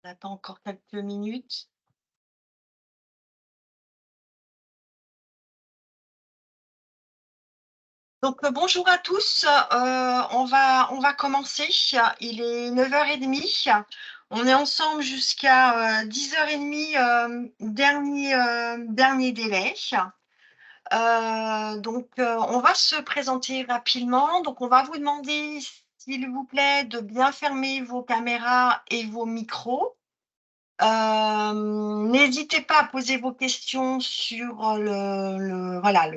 On attend encore quelques minutes. Donc, bonjour à tous. On va commencer. Il est 9h30. On est ensemble jusqu'à 10h30, dernier délai. On va se présenter rapidement. Donc, on va vous demander, s'il vous plaît, de bien fermer vos caméras et vos micros. N'hésitez pas à poser vos questions sur voilà,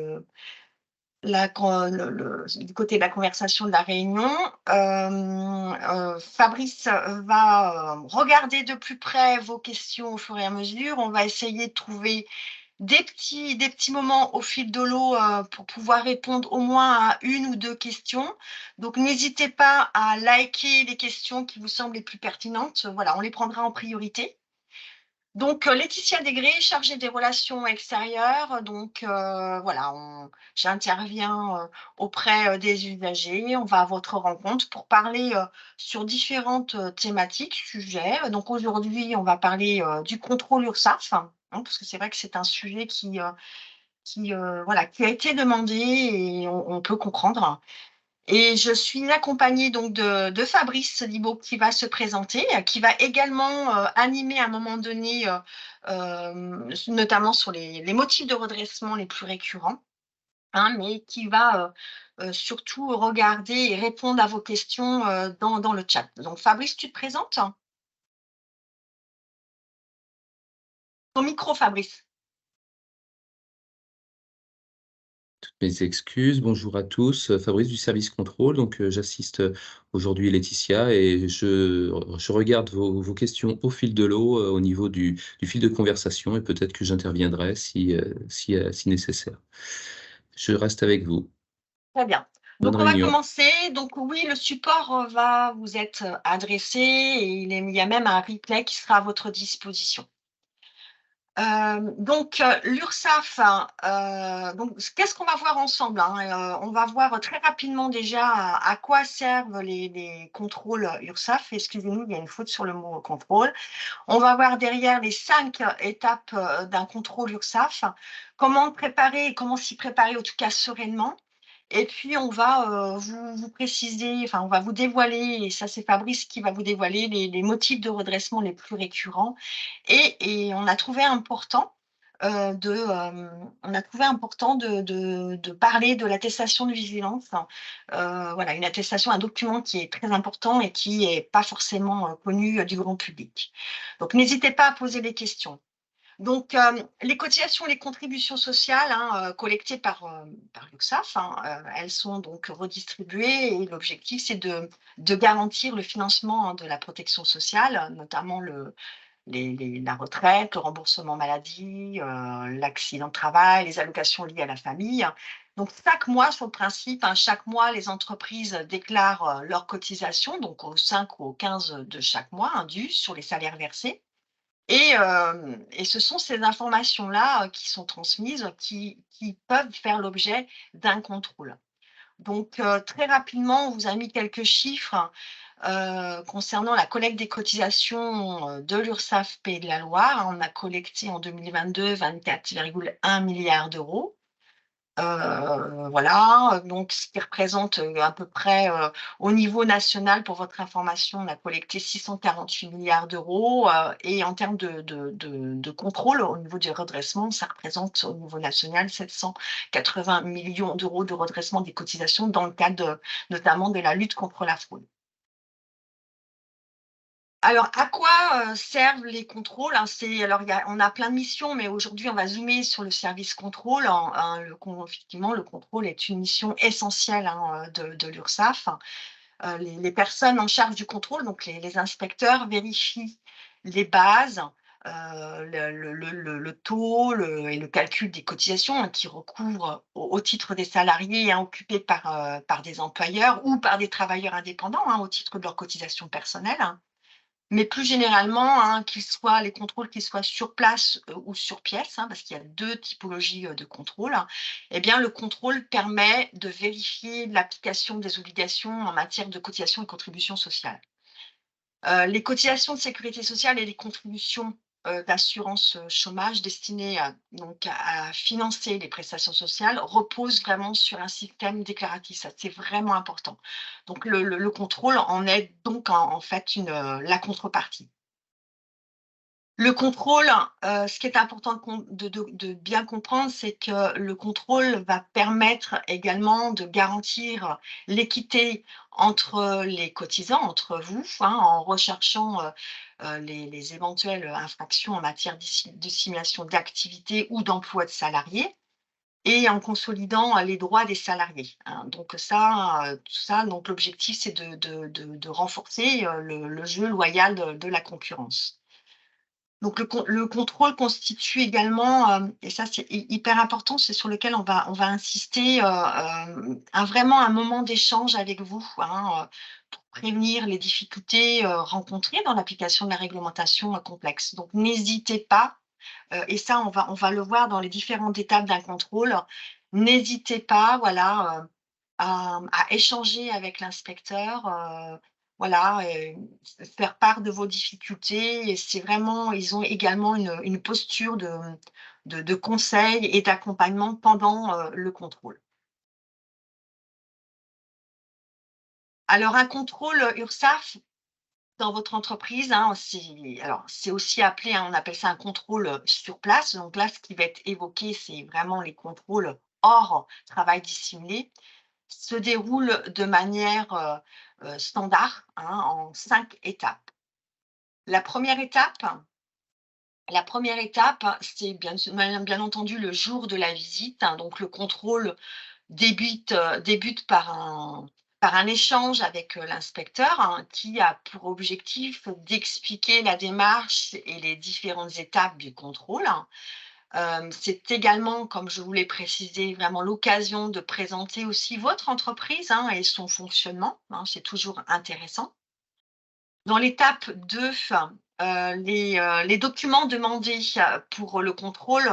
du côté de la conversation de la réunion. Fabrice va regarder de plus près vos questions au fur et à mesure. On va essayer de trouver des petits moments au fil de l'eau pour pouvoir répondre au moins à une ou deux questions. Donc, n'hésitez pas à liker les questions qui vous semblent les plus pertinentes. Voilà, on les prendra en priorité. Donc, Laetitia Degré, chargée des relations extérieures. Donc, voilà, j'interviens auprès des usagers. On va à votre rencontre pour parler sur différentes thématiques, sujets. Donc, aujourd'hui, on va parler du contrôle URSSAF, hein, parce que c'est vrai que c'est un sujet voilà, qui a été demandé et on peut comprendre. Et je suis accompagnée donc de Fabrice Libaud qui va se présenter, qui va également animer à un moment donné, notamment sur les motifs de redressement les plus récurrents, hein, mais qui va surtout regarder et répondre à vos questions dans le chat. Donc Fabrice, tu te présentes? Ton micro, Fabrice. Mes excuses, bonjour à tous, Fabrice du service contrôle. J'assiste aujourd'hui Laetitia et je regarde vos questions au fil de l'eau, au niveau du fil de conversation et peut-être que j'interviendrai si nécessaire. Je reste avec vous. Très bien. Bonne Donc, on va réunion. commencer. Donc, oui, le support va vous être adressé et il y a même un replay qui sera à votre disposition. L'URSSAF, hein, donc qu'est-ce qu'on va voir ensemble, hein? On va voir très rapidement déjà à quoi servent les contrôles URSSAF. Excusez-nous, il y a une faute sur le mot contrôle. On va voir derrière les 5 étapes d'un contrôle URSSAF, comment préparer et comment s'y préparer, en tout cas sereinement. Et puis, on va vous préciser, enfin, on va vous dévoiler, et ça, c'est Fabrice qui va vous dévoiler les motifs de redressement les plus récurrents. Et on a trouvé important de parler de l'attestation de vigilance. Voilà, une attestation, un document qui est très important et qui n'est pas forcément connu du grand public. Donc, n'hésitez pas à poser des questions. Donc, les cotisations et les contributions sociales, hein, collectées par l'URSSAF, hein, elles sont donc redistribuées et l'objectif, c'est de garantir le financement, hein, de la protection sociale, notamment la retraite, le remboursement maladie, l'accident de travail, les allocations liées à la famille. Donc, chaque mois, sur le principe, hein, chaque mois, les entreprises déclarent leurs cotisations, donc au 5 ou au 15 de chaque mois, hein, dû sur les salaires versés. Et ce sont ces informations-là, qui sont transmises, qui peuvent faire l'objet d'un contrôle. Donc, très rapidement, on vous a mis quelques chiffres, concernant la collecte des cotisations, de l'URSSAF Pays de la Loire. On a collecté en 2022 24,1 milliards d'euros. Voilà, donc ce qui représente, à peu près, au niveau national, pour votre information, on a collecté 648 milliards d'euros, et en termes de contrôle au niveau du redressement, ça représente au niveau national 780 millions d'euros de redressement des cotisations dans le cadre notamment de la lutte contre la fraude. Alors, à quoi servent les contrôles, hein? Alors, on a plein de missions, mais aujourd'hui, on va zoomer sur le service contrôle. Effectivement, le contrôle est une mission essentielle, hein, de l'URSSAF. Les personnes en charge du contrôle, donc les inspecteurs, vérifient les bases, le taux et le calcul des cotisations, hein, qui recouvrent au titre des salariés, hein, occupés par des employeurs ou par des travailleurs indépendants, hein, au titre de leurs cotisations personnelles, hein. Mais plus généralement, hein, les contrôles, qu'ils soient sur place ou sur pièce, hein, parce qu'il y a 2 typologies de contrôle, hein, eh bien, le contrôle permet de vérifier l'application des obligations en matière de cotisation et contributions sociales. Les cotisations de sécurité sociale et les contributions, d'assurance, chômage destinées à financer les prestations sociales reposent vraiment sur un système déclaratif. Ça, c'est vraiment important. Donc le contrôle en est donc en fait la contrepartie. Le contrôle, ce qui est important de bien comprendre, c'est que le contrôle va permettre également de garantir l'équité entre les cotisants, entre vous, hein, en recherchant, les éventuelles infractions en matière de simulation d'activité ou d'emploi de salariés et en consolidant, les droits des salariés, hein. Donc ça, tout ça, donc l'objectif, c'est de renforcer, le jeu loyal de la concurrence. Donc le contrôle constitue également, et ça c'est hyper important, c'est sur lequel on va insister, vraiment un moment d'échange avec vous, hein, pour prévenir les difficultés, rencontrées dans l'application de la réglementation, complexe. Donc n'hésitez pas, et ça on va le voir dans les différentes étapes d'un contrôle. N'hésitez pas, voilà, à échanger avec l'inspecteur, voilà, faire part de vos difficultés et c'est vraiment ils ont également une posture de conseil et d'accompagnement pendant, le contrôle. Alors un contrôle, URSSAF dans votre entreprise, hein, c'est aussi appelé, hein, on appelle ça un contrôle, sur place. Donc là, ce qui va être évoqué, c'est vraiment les contrôles hors travail dissimulé. Se déroule de manière, standard, hein, en 5 étapes. La première étape la première étape, c'est bien entendu le jour de la visite, hein, donc le contrôle débute par un échange avec, l'inspecteur, hein, qui a pour objectif d'expliquer la démarche et les différentes étapes du contrôle. C'est également, comme je vous l'ai précisé, vraiment l'occasion de présenter aussi votre entreprise, hein, et son fonctionnement, hein, c'est toujours intéressant. Dans l'étape 2, les documents demandés, pour le contrôle,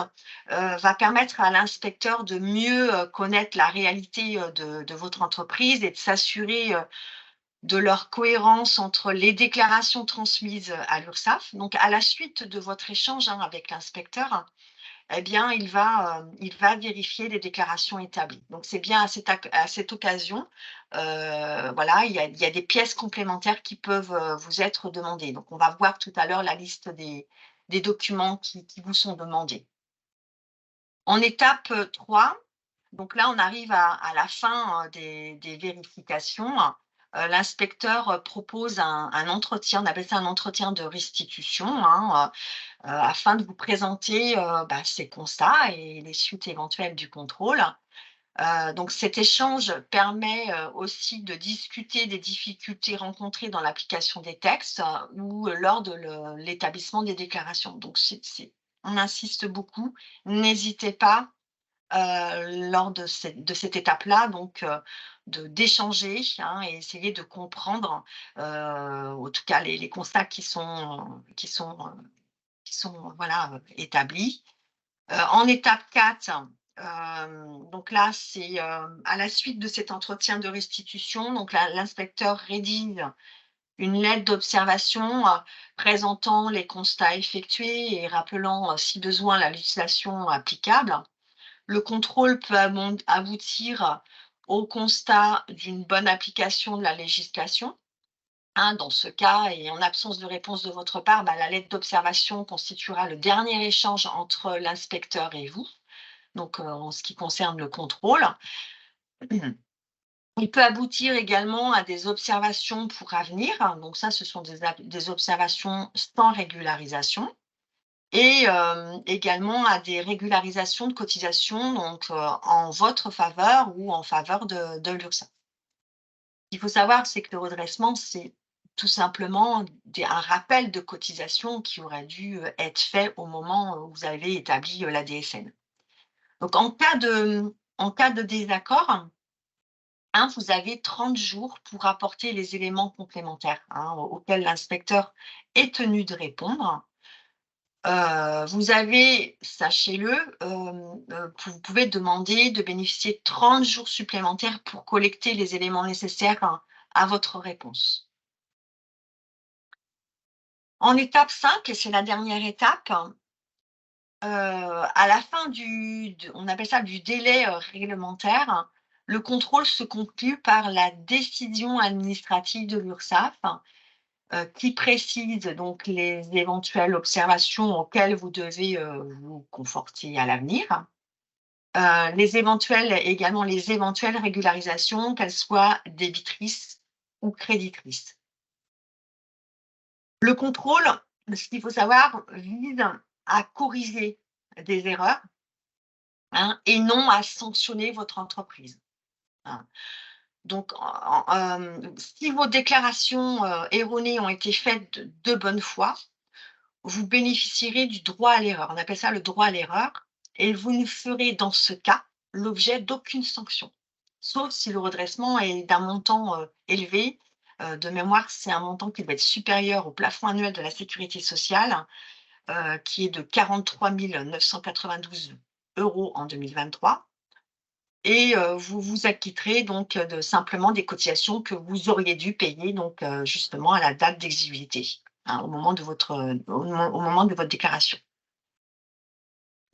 va permettre à l'inspecteur de mieux, connaître la réalité, de votre entreprise et de s'assurer, de leur cohérence entre les déclarations transmises à l'URSSAF. Donc à la suite de votre échange, hein, avec l'inspecteur, eh bien, il va vérifier les déclarations établies. Donc, c'est bien à cette occasion, voilà, il y a des pièces complémentaires qui peuvent, vous être demandées. Donc, on va voir tout à l'heure la liste des documents qui vous sont demandés. En étape, 3, donc là, on arrive à la fin, des vérifications. L'inspecteur, propose un entretien, on appelle ça un entretien de restitution, hein, afin de vous présenter, ses constats et les suites éventuelles du contrôle. Donc cet échange permet, aussi de discuter des difficultés rencontrées dans l'application des textes, ou lors de l'établissement des déclarations. Donc on insiste beaucoup, n'hésitez pas, lors de cette étape-là, donc d'échanger, hein, et essayer de comprendre, en tout cas les constats qui sont voilà, établis. En étape 4, donc là, c'est, à la suite de cet entretien de restitution, donc l'inspecteur rédige une lettre d'observation, présentant les constats effectués et rappelant, si besoin, la législation applicable. Le contrôle peut aboutir au constat d'une bonne application de la législation. Hein, dans ce cas, et en absence de réponse de votre part, la lettre d'observation constituera le dernier échange entre l'inspecteur et vous, donc en ce qui concerne le contrôle. Il peut aboutir également à des observations pour avenir, hein, donc ça, ce sont des observations sans régularisation, et également à des régularisations de cotisations, donc en votre faveur ou en faveur de l'URSSAF. Ce qu'il faut savoir, c'est que le redressement, c'est tout simplement un rappel de cotisation qui aurait dû être fait au moment où vous avez établi la DSN. Donc, en cas de désaccord, hein, vous avez 30 jours pour apporter les éléments complémentaires, hein, auxquels l'inspecteur est tenu de répondre. Vous avez, sachez-le, vous pouvez demander de bénéficier de 30 jours supplémentaires pour collecter les éléments nécessaires, hein, à votre réponse. En étape 5, et c'est la dernière étape, à la fin on appelle ça du délai, réglementaire, le contrôle se conclut par la décision administrative de l'URSSAF, qui précise donc les éventuelles observations auxquelles vous devez, vous conforter à l'avenir. Également les éventuelles régularisations, qu'elles soient débitrices ou créditrices. Le contrôle, ce qu'il faut savoir, vise à corriger des erreurs, hein, et non à sanctionner votre entreprise, hein. Donc, si vos déclarations erronées ont été faites de bonne foi, vous bénéficierez du droit à l'erreur. On appelle ça le droit à l'erreur, et vous ne ferez dans ce cas l'objet d'aucune sanction, sauf si le redressement est d'un montant élevé. De mémoire, c'est un montant qui doit être supérieur au plafond annuel de la sécurité sociale, qui est de 43 992 € en 2023. Et vous vous acquitterez donc simplement des cotisations que vous auriez dû payer donc justement à la date d'exigibilité, hein, au moment de votre déclaration.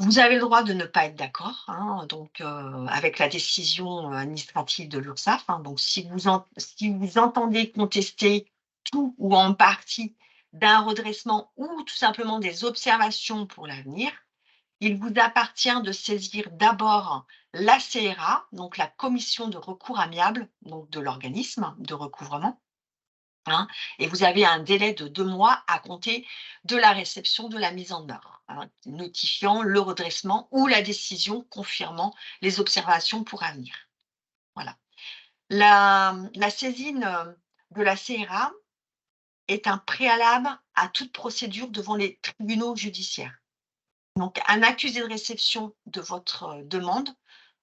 Vous avez le droit de ne pas être d'accord, hein, donc avec la décision administrative de l'URSSAF, hein. Donc si vous entendez contester tout ou en partie d'un redressement ou tout simplement des observations pour l'avenir, il vous appartient de saisir d'abord la CRA, donc la commission de recours amiable, donc de l'organisme de recouvrement, hein, et vous avez un délai de 2 mois à compter de la réception de la mise en œuvre, hein, notifiant le redressement ou la décision confirmant les observations pour avenir. Voilà. La saisine de la CRA est un préalable à toute procédure devant les tribunaux judiciaires. Donc, un accusé de réception de votre demande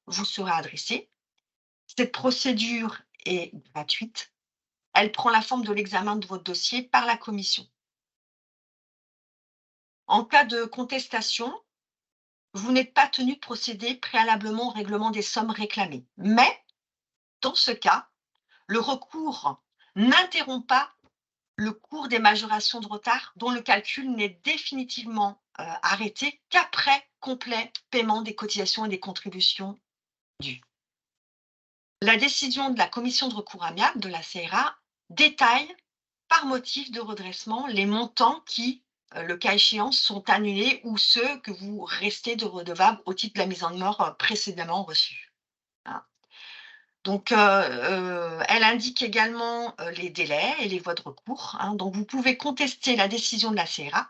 vous sera adressé. Cette procédure est gratuite. Elle prend la forme de l'examen de votre dossier par la commission. En cas de contestation, vous n'êtes pas tenu de procéder préalablement au règlement des sommes réclamées. Mais, dans ce cas, le recours n'interrompt pas le cours des majorations de retard dont le calcul n'est définitivement arrêté qu'après complet paiement des cotisations et des contributions dues. La décision de la commission de recours amiable de la CRA détaille par motif de redressement les montants qui, le cas échéant, sont annulés ou ceux que vous restez de redevables au titre de la mise en demeure précédemment reçue, hein. Donc, elle indique également les délais et les voies de recours, hein. Donc, vous pouvez contester la décision de la CRA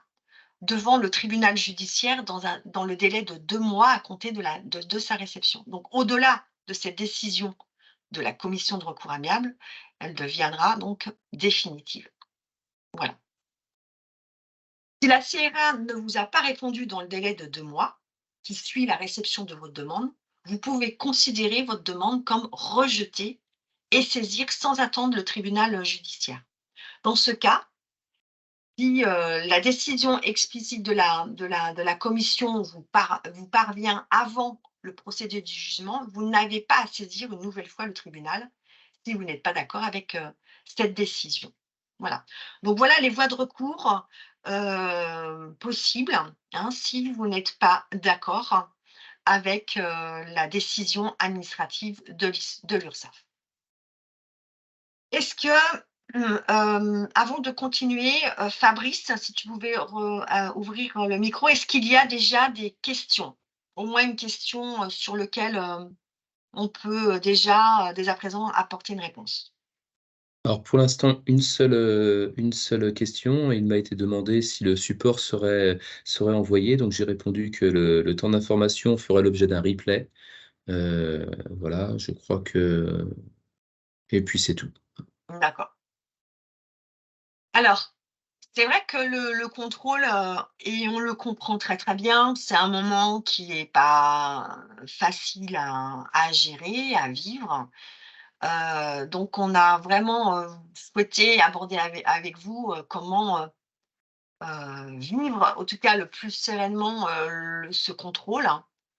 devant le tribunal judiciaire dans le délai de 2 mois à compter de sa réception. Donc, au-delà de cette décision de la commission de recours amiable, elle deviendra donc définitive. Voilà. Si la CRA ne vous a pas répondu dans le délai de 2 mois qui suit la réception de votre demande, vous pouvez considérer votre demande comme rejetée et saisir sans attendre le tribunal judiciaire. Dans ce cas, si la décision explicite de la commission vous parvient avant le procédé du jugement, vous n'avez pas à saisir une nouvelle fois le tribunal si vous n'êtes pas d'accord avec cette décision. Voilà. Donc voilà les voies de recours possibles, hein, si vous n'êtes pas d'accord avec la décision administrative de l'URSSAF. Est-ce que, avant de continuer, Fabrice, si tu pouvais ouvrir le micro, est-ce qu'il y a déjà des questions? Au moins une question sur lequel on peut déjà, dès à présent, apporter une réponse. Alors pour l'instant, une seule question. Il m'a été demandé si le support serait envoyé, donc j'ai répondu que le temps d'information ferait l'objet d'un replay. Voilà, je crois que et puis c'est tout. D'accord. Alors, c'est vrai que le contrôle, et on le comprend très, très bien, c'est un moment qui n'est pas facile à gérer, à vivre. Donc on a vraiment, souhaité aborder avec vous, comment, vivre, en tout cas le plus sereinement, ce contrôle,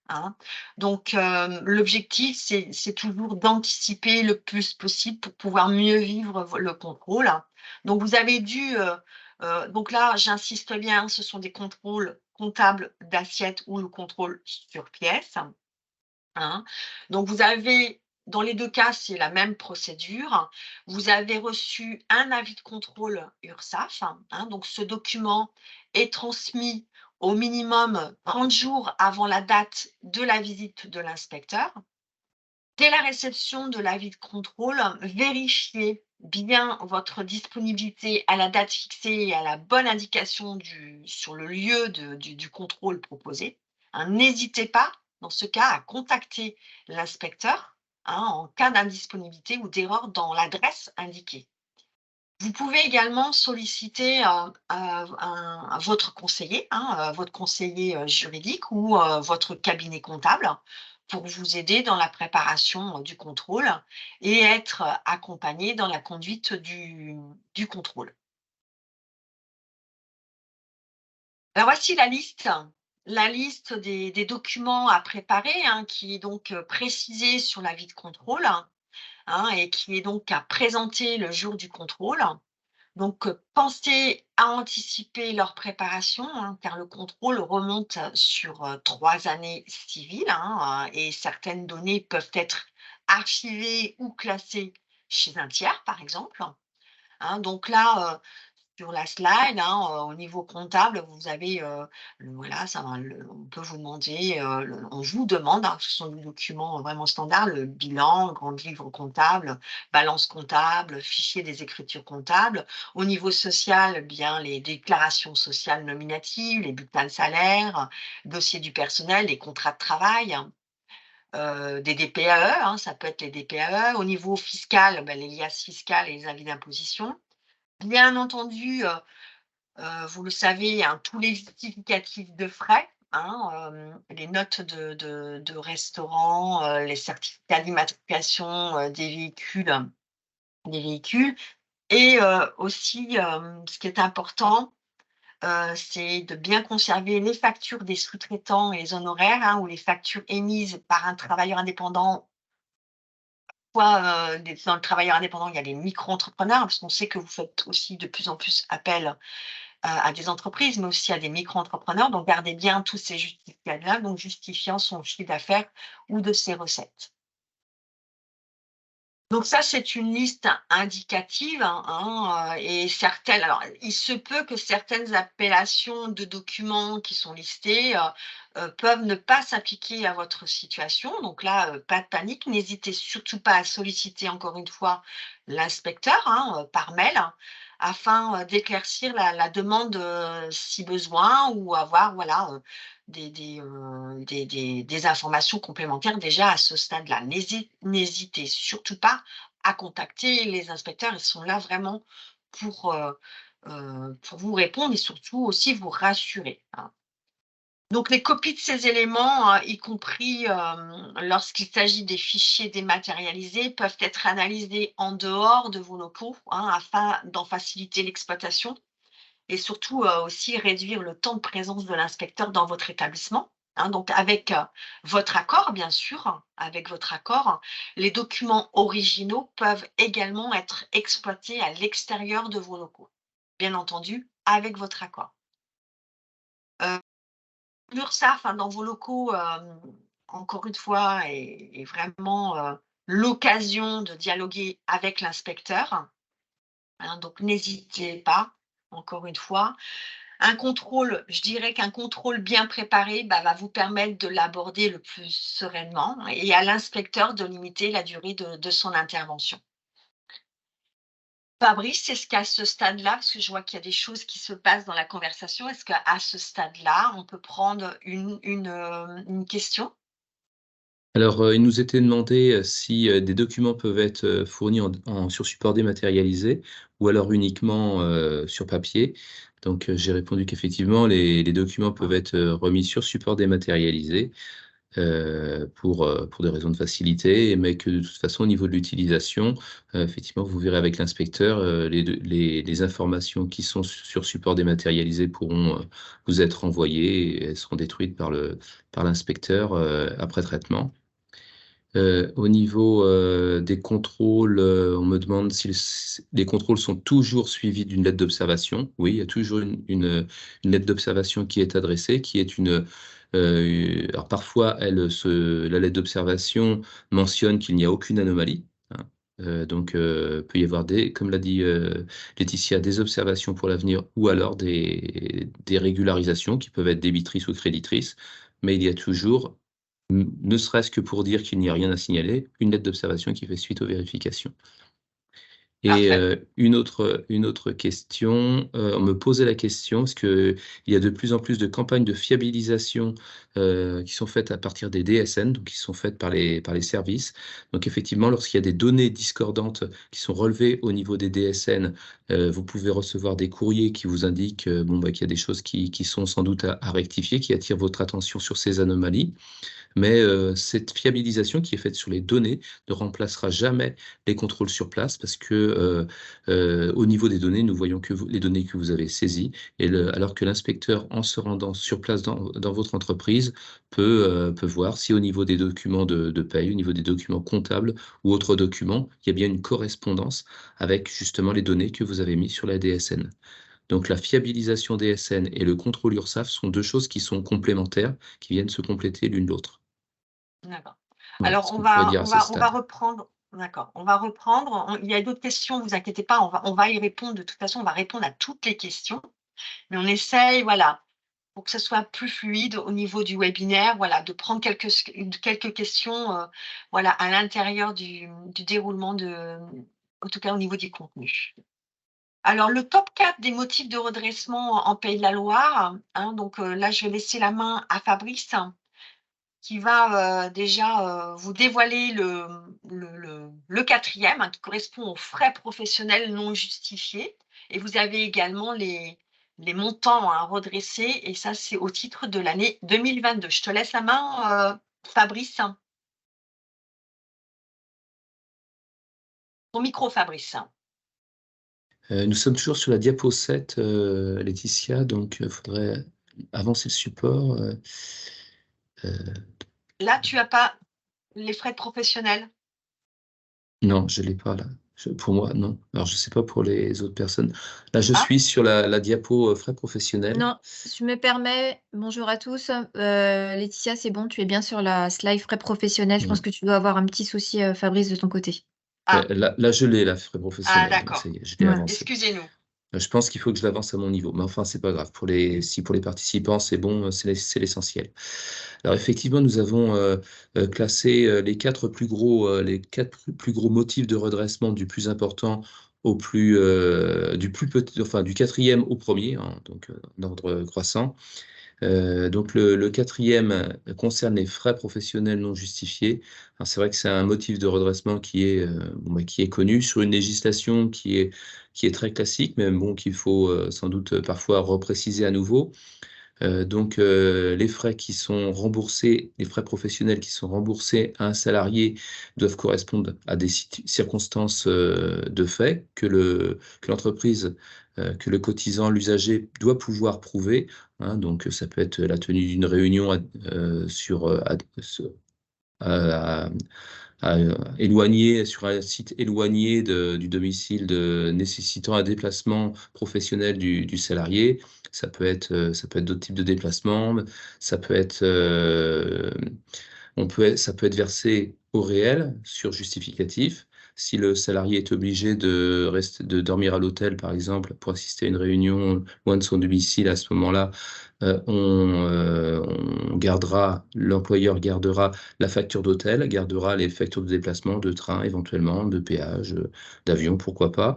hein. Donc l'objectif, c'est toujours d'anticiper le plus possible pour pouvoir mieux vivre le contrôle. Donc vous avez dû Donc là, j'insiste bien, ce sont des contrôles comptables d'assiette ou le contrôle sur pièce, hein. Donc vous avez dans les 2 cas, c'est la même procédure. Vous avez reçu un avis de contrôle URSSAF, hein, donc ce document est transmis au minimum 30 jours avant la date de la visite de l'inspecteur. Dès la réception de l'avis de contrôle, vérifiez bien votre disponibilité à la date fixée et à la bonne indication sur le lieu du contrôle proposé, hein. N'hésitez pas, dans ce cas, à contacter l'inspecteur, hein, en cas d'indisponibilité ou d'erreur dans l'adresse indiquée. Vous pouvez également solliciter votre conseiller, hein, votre conseiller juridique ou votre cabinet comptable pour vous aider dans la préparation du contrôle et être accompagné dans la conduite du contrôle. Alors voici la liste des documents à préparer, hein, qui est donc précisée sur l'avis de contrôle, hein, et qui est donc à présenter le jour du contrôle. Donc, pensez à anticiper leur préparation, hein, car le contrôle remonte sur 3 années civiles, hein, et certaines données peuvent être archivées ou classées chez un tiers, par exemple, hein. Donc là, sur la slide, hein, au niveau comptable, vous avez, voilà, ça va on peut vous demander, on vous demande, hein, ce sont des documents vraiment standards, le bilan, grand livre comptable, balance comptable, fichier des écritures comptables. Au niveau social, eh bien les déclarations sociales nominatives, les bulletins de salaire, dossier du personnel, les contrats de travail, des DPAE, hein, ça peut être les DPAE. Au niveau fiscal, les liasses fiscales et les avis d'imposition. Bien entendu, vous le savez, hein, tous les justificatifs de frais, hein, les notes de restaurant, les certificats d'immatriculation, des véhicules et aussi, ce qui est important, c'est de bien conserver les factures des sous-traitants et les honoraires, hein, ou les factures émises par un travailleur indépendant. Soit, dans le travailleur indépendant, il y a les micro-entrepreneurs, parce qu'on sait que vous faites aussi de plus en plus appel à des entreprises, mais aussi à des micro-entrepreneurs. Donc, gardez bien tous ces justificats-là, donc justifiant son chiffre d'affaires ou de ses recettes. Donc ça, c'est une liste indicative, hein, et certaines alors, il se peut que certaines appellations de documents qui sont listés, peuvent ne pas s'appliquer à votre situation. Donc là, pas de panique, n'hésitez surtout pas à solliciter encore une fois l'inspecteur, hein, par mail, hein, afin, d'éclaircir la demande, si besoin ou avoir voilà, des informations complémentaires déjà à ce stade-là. N'hésitez surtout pas à contacter les inspecteurs. Ils sont là vraiment pour vous répondre et surtout aussi vous rassurer, hein. Donc les copies de ces éléments, y compris, lorsqu'il s'agit des fichiers dématérialisés, peuvent être analysés en dehors de vos locaux, hein, afin d'en faciliter l'exploitation et surtout, aussi réduire le temps de présence de l'inspecteur dans votre établissement, hein. Donc avec, votre accord, bien sûr, avec votre accord, les documents originaux peuvent également être exploités à l'extérieur de vos locaux. Bien entendu, avec votre accord. Heu, L'URSSAF, hein, dans vos locaux, encore une fois, est vraiment, l'occasion de dialoguer avec l'inspecteur, hein, donc n'hésitez pas, encore une fois. Un contrôle, je dirais qu'un contrôle bien préparé, va vous permettre de l'aborder le plus sereinement et à l'inspecteur de limiter la durée de son intervention. Fabrice, est-ce qu'à ce stade-là, parce que je vois qu'il y a des choses qui se passent dans la conversation, est-ce qu'à ce stade-là, on peut prendre une question? Alors, il nous était demandé, si, des documents peuvent être, fournis sur support dématérialisé ou alors uniquement, sur papier. Donc, j'ai répondu qu'effectivement les documents peuvent être, remis sur support dématérialisé, pour des raisons de facilité, mais que de toute façon au niveau de l'utilisation, effectivement vous verrez avec l'inspecteur, les informations qui sont sur support dématérialisé pourront, vous être envoyées et elles seront détruites par l'inspecteur, après traitement. Au niveau des contrôles, on me demande si les contrôles sont toujours suivis d'une lettre d'observation. Oui, il y a toujours une lettre d'observation qui est adressée, qui est alors parfois, la lettre d'observation mentionne qu'il n'y a aucune anomalie, hein. Donc, peut y avoir comme l'a dit Laetitia, des observations pour l'avenir ou alors des régularisations qui peuvent être débitrices ou créditrices, mais il y a toujours, ne serait-ce que pour dire qu'il n'y a rien à signaler, une lettre d'observation qui fait suite aux vérifications. Et Parfait. une autre question, on me posait la question, parce qu'il y a de plus en plus de campagnes de fiabilisation qui sont faites à partir des DSN, donc qui sont faites par les services. Donc effectivement, lorsqu'il y a des données discordantes qui sont relevées au niveau des DSN, vous pouvez recevoir des courriers qui vous indiquent bon, bah, qu'il y a des choses qui sont sans doute à rectifier, qui attirent votre attention sur ces anomalies. Mais cette fiabilisation qui est faite sur les données ne remplacera jamais les contrôles sur place parce que au niveau des données, nous voyons que les données que vous avez saisies, alors que l'inspecteur, en se rendant sur place dans votre entreprise, peut voir si au niveau des documents de paye, au niveau des documents comptables ou autres documents, il y a bien une correspondance avec justement les données que vous avez mises sur la DSN. Donc la fiabilisation DSN et le contrôle URSSAF sont deux choses qui sont complémentaires, qui viennent se compléter l'une l'autre. D'accord. Voilà Alors ce qu'on pourrait dire à ce on va stade. reprendre, d'accord, on va reprendre. Il y a d'autres questions, vous inquiétez pas, on va y répondre. De toute façon, on va répondre à toutes les questions, mais on essaye, voilà, pour que ça soit plus fluide au niveau du webinaire, voilà, de prendre quelques questions, voilà, à l'intérieur du déroulement en tout cas au niveau des contenus. Alors le top 4 des motifs de redressement en Pays de la Loire, hein, donc là, je vais laisser la main à Fabrice qui va déjà vous dévoiler le quatrième, hein, qui correspond aux frais professionnels non justifiés. Et vous avez également les montants à redresser, et ça, c'est au titre de l'année 2022. Je te laisse la main, Fabrice. Ton micro, Fabrice. Nous sommes toujours sur la diapo 7, Laetitia, donc il faudrait avancer le support. Euh, Là, tu as pas les frais professionnels. non, je ne l'ai pas là. Pour moi, non. Alors, je ne sais pas pour les autres personnes. Là, je Ah, suis sur la diapo frais professionnels. Non, je me permets, bonjour à tous. Laetitia, c'est bon, tu es bien sur la slide frais professionnels. Je pense Mm. que tu dois avoir un petit souci, Fabrice, de ton côté. ah, Là, je l'ai, la frais professionnels. Donc, ça d'accord. y est, je l'ai Voilà. avancé. Excusez-nous. Je pense qu'il faut que je l'avance à mon niveau. Mais enfin, c'est pas grave. Si pour les participants, c'est bon, c'est l'essentiel. Alors effectivement, nous avons classé les quatre plus gros motifs de redressement du plus important du plus petit, enfin du quatrième au premier, hein, donc en ordre croissant. Donc le quatrième concerne les frais professionnels non justifiés. Alors c'est vrai que c'est un motif de redressement qui est connu sur une législation qui est très classique, mais bon, qu'il faut sans doute parfois repréciser à nouveau. Les frais qui sont remboursés, les frais professionnels qui sont remboursés à un salarié doivent correspondre à des circonstances de fait que l'entreprise, que le cotisant, l'usager doit pouvoir prouver, hein. Donc, ça peut être la tenue d'une réunion à- éloigné, sur un site éloigné du domicile, nécessitant un déplacement professionnel du salarié. Ça peut être d'autres types de déplacements. Ça peut être, ça peut être versé au réel sur justificatif. Si le salarié est obligé de dormir à l'hôtel, par exemple, pour assister à une réunion loin de son domicile, à ce moment-là, l'employeur gardera la facture d'hôtel, gardera les factures de déplacement, de train éventuellement, de péage, d'avion, pourquoi pas.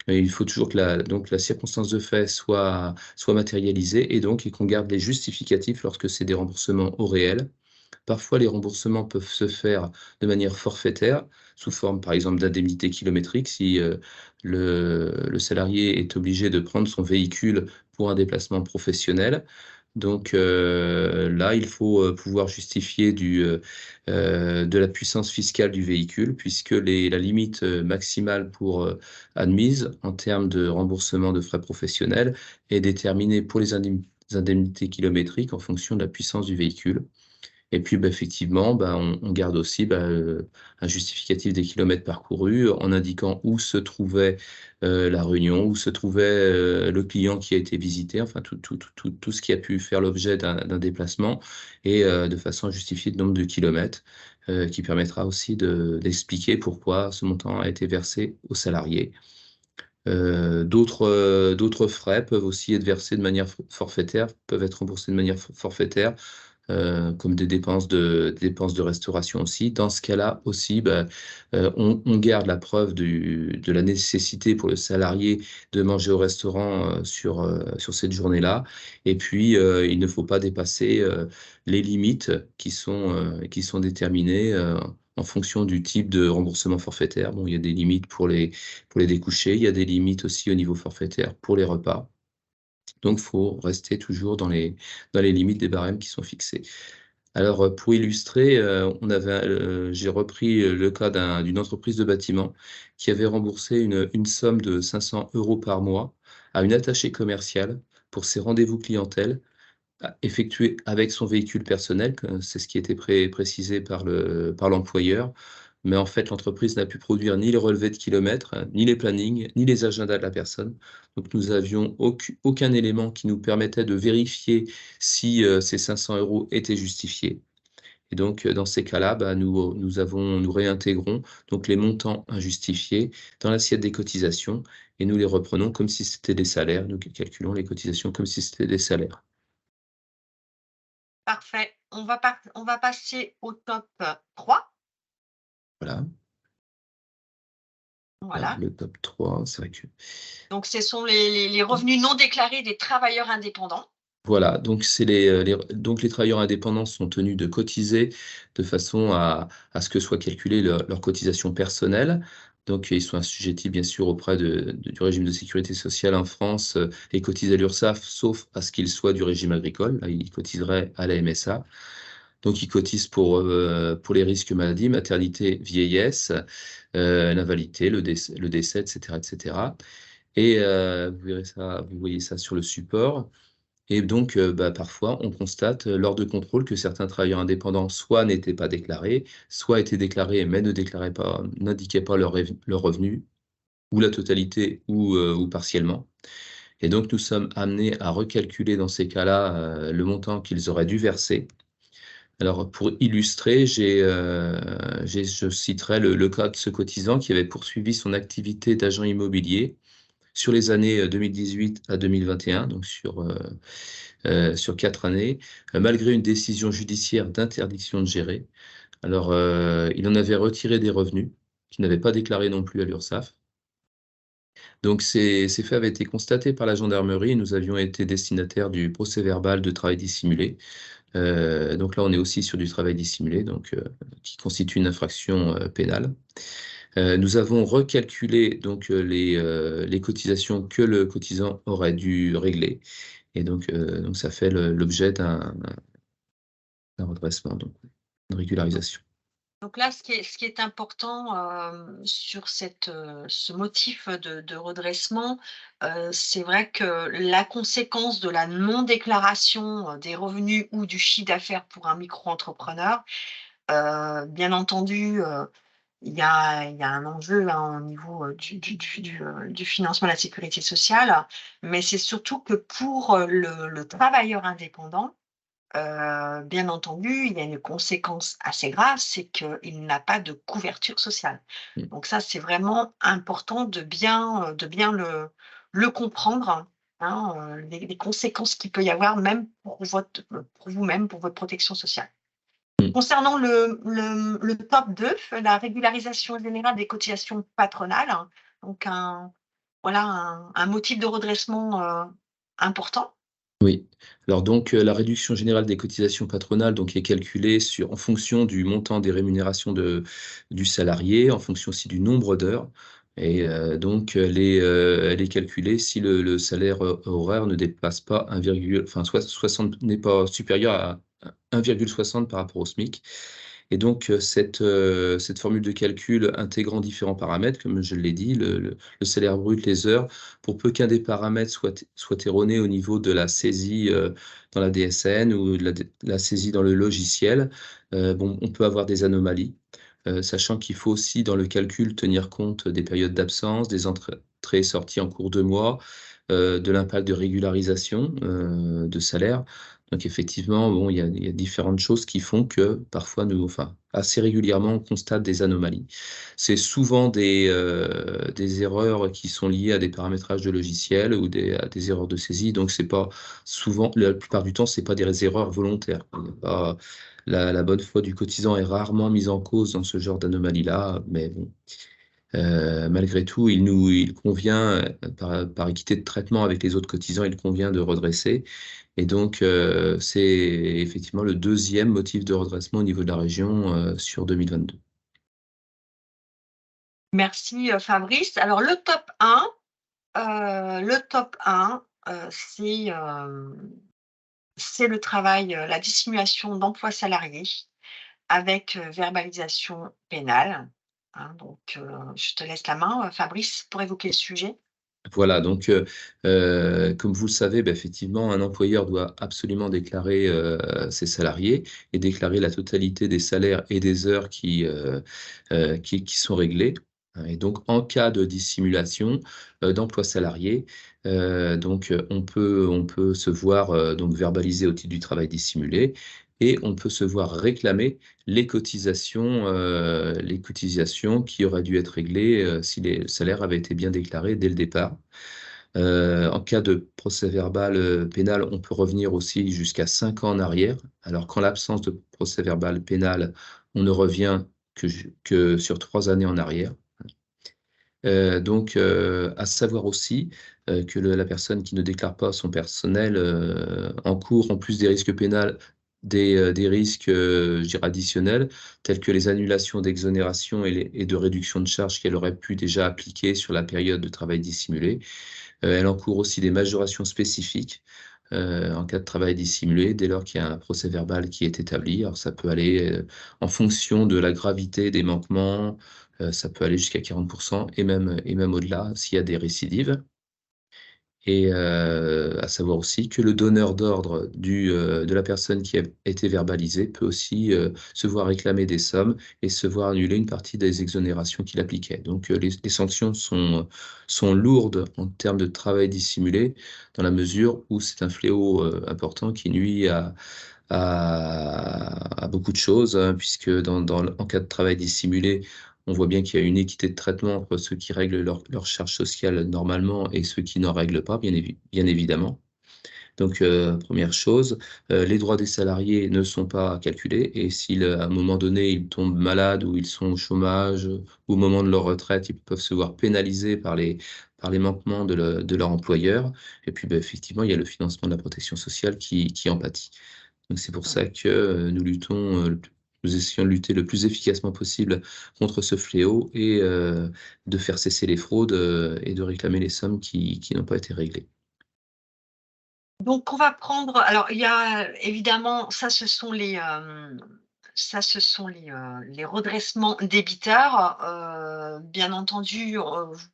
Et il faut toujours que donc la circonstance de fait soit matérialisée et qu'on garde les justificatifs lorsque c'est des remboursements au réel. Parfois, les remboursements peuvent se faire de manière forfaitaire, sous forme, par exemple, d'indemnité kilométrique, si le salarié est obligé de prendre son véhicule pour un déplacement professionnel. Donc là, il faut pouvoir justifier de la puissance fiscale du véhicule, puisque la limite maximale admise en termes de remboursement de frais professionnels est déterminée pour les indemnités kilométriques en fonction de la puissance du véhicule. Et puis, effectivement, on garde aussi un justificatif des kilomètres parcourus en indiquant où se trouvait la réunion, où se trouvait le client qui a été visité, enfin tout ce qui a pu faire l'objet d'un déplacement, et de façon à justifier le nombre de kilomètres, qui permettra aussi d'expliquer pourquoi ce montant a été versé aux salariés. D'autres frais peuvent aussi être versés de manière forfaitaire, peuvent être remboursés de manière forfaitaire, comme des dépenses de restauration aussi. Dans ce cas-là aussi, on garde la preuve de la nécessité pour le salarié de manger au restaurant sur cette journée-là. Et puis, il ne faut pas dépasser les limites qui sont déterminées en fonction du type de remboursement forfaitaire. Bon, il y a des limites pour les découchés, il y a des limites aussi au niveau forfaitaire pour les repas. Donc, il faut rester toujours dans les limites des barèmes qui sont fixés. Alors, pour illustrer, j'ai repris le cas d'une entreprise de bâtiment qui avait remboursé une somme de 500 € par mois à une attachée commerciale pour ses rendez-vous clientèle effectués avec son véhicule personnel, c'est ce qui était précisé par l'employeur. Mais en fait, l'entreprise n'a pu produire ni les relevés de kilomètres, ni les plannings, ni les agendas de la personne. Donc, nous avions aucun élément qui nous permettait de vérifier si ces 500 € étaient justifiés. Et donc, dans ces cas-là, nous réintégrons donc les montants injustifiés dans l'assiette des cotisations et nous les reprenons comme si c'était des salaires. Nous calculons les cotisations comme si c'était des salaires. Parfait. On va passer au top 3. Voilà. Voilà. Le top 3, c'est vrai que... Donc, ce sont les revenus non déclarés des travailleurs indépendants. Voilà, donc les travailleurs indépendants sont tenus de cotiser de façon à ce que soit calculée leur cotisation personnelle. Donc, ils sont assujettis, bien sûr, auprès du régime de sécurité sociale en France et cotisent à l'URSSAF, sauf à ce qu'ils soient du régime agricole. Là, ils cotiseraient à la MSA. Donc, ils cotisent pour les risques maladie, maternité, vieillesse, l'invalidité, le décès, etc., etc. Et vous voyez ça sur le support. Et donc, parfois, on constate lors de contrôles que certains travailleurs indépendants soit n'étaient pas déclarés, soit étaient déclarés mais n'indiquaient pas leur revenu, ou la totalité, ou partiellement. Et donc, nous sommes amenés à recalculer dans ces cas-là le montant qu'ils auraient dû verser. Alors, pour illustrer, je citerai le cas de ce cotisant qui avait poursuivi son activité d'agent immobilier sur les années 2018 à 2021, donc sur 4 années, malgré une décision judiciaire d'interdiction de gérer. Alors, il en avait retiré des revenus qu'il n'avait pas déclarés non plus à l'URSSAF. Donc, ces faits avaient été constatés par la gendarmerie et nous avions été destinataires du procès-verbal de travail dissimulé. Donc là, on est aussi sur du travail dissimulé, donc, qui constitue une infraction pénale. Nous avons recalculé donc les cotisations que le cotisant aurait dû régler. Et donc ça fait l'objet d'un redressement, donc une régularisation. Donc là, ce qui est important sur ce motif de redressement, c'est vrai que la conséquence de la non-déclaration des revenus ou du chiffre d'affaires pour un micro-entrepreneur, bien entendu, il y a un enjeu hein, au niveau du financement de la sécurité sociale, mais c'est surtout que pour le travailleur indépendant, bien entendu, il y a une conséquence assez grave, c'est qu'il n'a pas de couverture sociale. Mmh. Donc ça, c'est vraiment important de bien le comprendre, hein, les conséquences qu'il peut y avoir même pour vous-même, pour votre protection sociale. Mmh. Concernant le top 2, la régularisation générale des cotisations patronales, hein, donc un motif de redressement important. Oui. Alors donc, la réduction générale des cotisations patronales donc est calculée en fonction du montant des rémunérations du salarié, en fonction aussi du nombre d'heures et donc elle est calculée si le salaire horaire ne dépasse pas soit 60 n'est pas supérieur à 1,60 par rapport au SMIC Et donc, cette formule de calcul intégrant différents paramètres, comme je l'ai dit, le salaire brut, les heures, pour peu qu'un des paramètres soit erroné au niveau de la saisie dans la DSN ou de la saisie dans le logiciel, bon, on peut avoir des anomalies. Sachant qu'il faut aussi, dans le calcul, tenir compte des périodes d'absence, des entrées et sorties en cours de mois, de l'impact de régularisation de salaire. Donc effectivement, bon, il y a différentes choses qui font que parfois, enfin, assez régulièrement, on constate des anomalies. C'est souvent des erreurs qui sont liées à des paramétrages de logiciels ou à des erreurs de saisie. Donc c'est pas souvent, la plupart du temps, c'est pas des erreurs volontaires. Il y a pas, la bonne foi du cotisant est rarement mise en cause dans ce genre d'anomalie-là, mais bon, malgré tout, il convient, par équité de traitement avec les autres cotisants, il convient de redresser. Et donc, c'est effectivement le deuxième motif de redressement au niveau de la région sur 2022. Merci Fabrice. Alors le top 1, c'est le travail, la dissimulation d'emploi salarié avec verbalisation pénale. Hein, donc, je te laisse la main, Fabrice, pour évoquer le sujet. Voilà, donc, comme vous le savez, effectivement, un employeur doit absolument déclarer ses salariés et déclarer la totalité des salaires et des heures qui sont réglées. Et donc, en cas de dissimulation d'emploi salarié, donc, on peut se voir donc verbaliser au titre du travail dissimulé et on peut se voir réclamer les cotisations qui auraient dû être réglées si les salaires avaient été bien déclarés dès le départ. En cas de procès-verbal pénal, on peut revenir aussi jusqu'à 5 ans en arrière. Alors qu'en l'absence de procès-verbal pénal, on ne revient que sur 3 années en arrière. Donc, à savoir aussi que la personne qui ne déclare pas son personnel encourt, en plus des risques pénals, des risques, je dirais additionnels, tels que les annulations d'exonération et de réduction de charges qu'elle aurait pu déjà appliquer sur la période de travail dissimulé. Elle encourt aussi des majorations spécifiques en cas de travail dissimulé, dès lors qu'il y a un procès-verbal qui est établi. Alors ça peut aller en fonction de la gravité des manquements, ça peut aller jusqu'à 40% et même au-delà s'il y a des récidives. Et à savoir aussi que le donneur d'ordre de la personne qui a été verbalisée peut aussi se voir réclamer des sommes et se voir annuler une partie des exonérations qu'il appliquait. Donc les sanctions sont lourdes en termes de travail dissimulé, dans la mesure où c'est un fléau important qui nuit à beaucoup de choses, hein, puisque en cas de travail dissimulé, on voit bien qu'il y a une équité de traitement entre ceux qui règlent leurs charges sociales normalement et ceux qui n'en règlent pas, bien évidemment. Donc, première chose, les droits des salariés ne sont pas calculés et si à un moment donné, ils tombent malades ou ils sont au chômage ou au moment de leur retraite, ils peuvent se voir pénalisés par les manquements de leur employeur. Et puis, effectivement, il y a le financement de la protection sociale qui en pâtit. Donc c'est pour ça que nous essayons de lutter le plus efficacement possible contre ce fléau et de faire cesser les fraudes et de réclamer les sommes qui n'ont pas été réglées. Donc on va prendre, alors il y a évidemment, ça ce sont les redressements débiteurs. Bien entendu,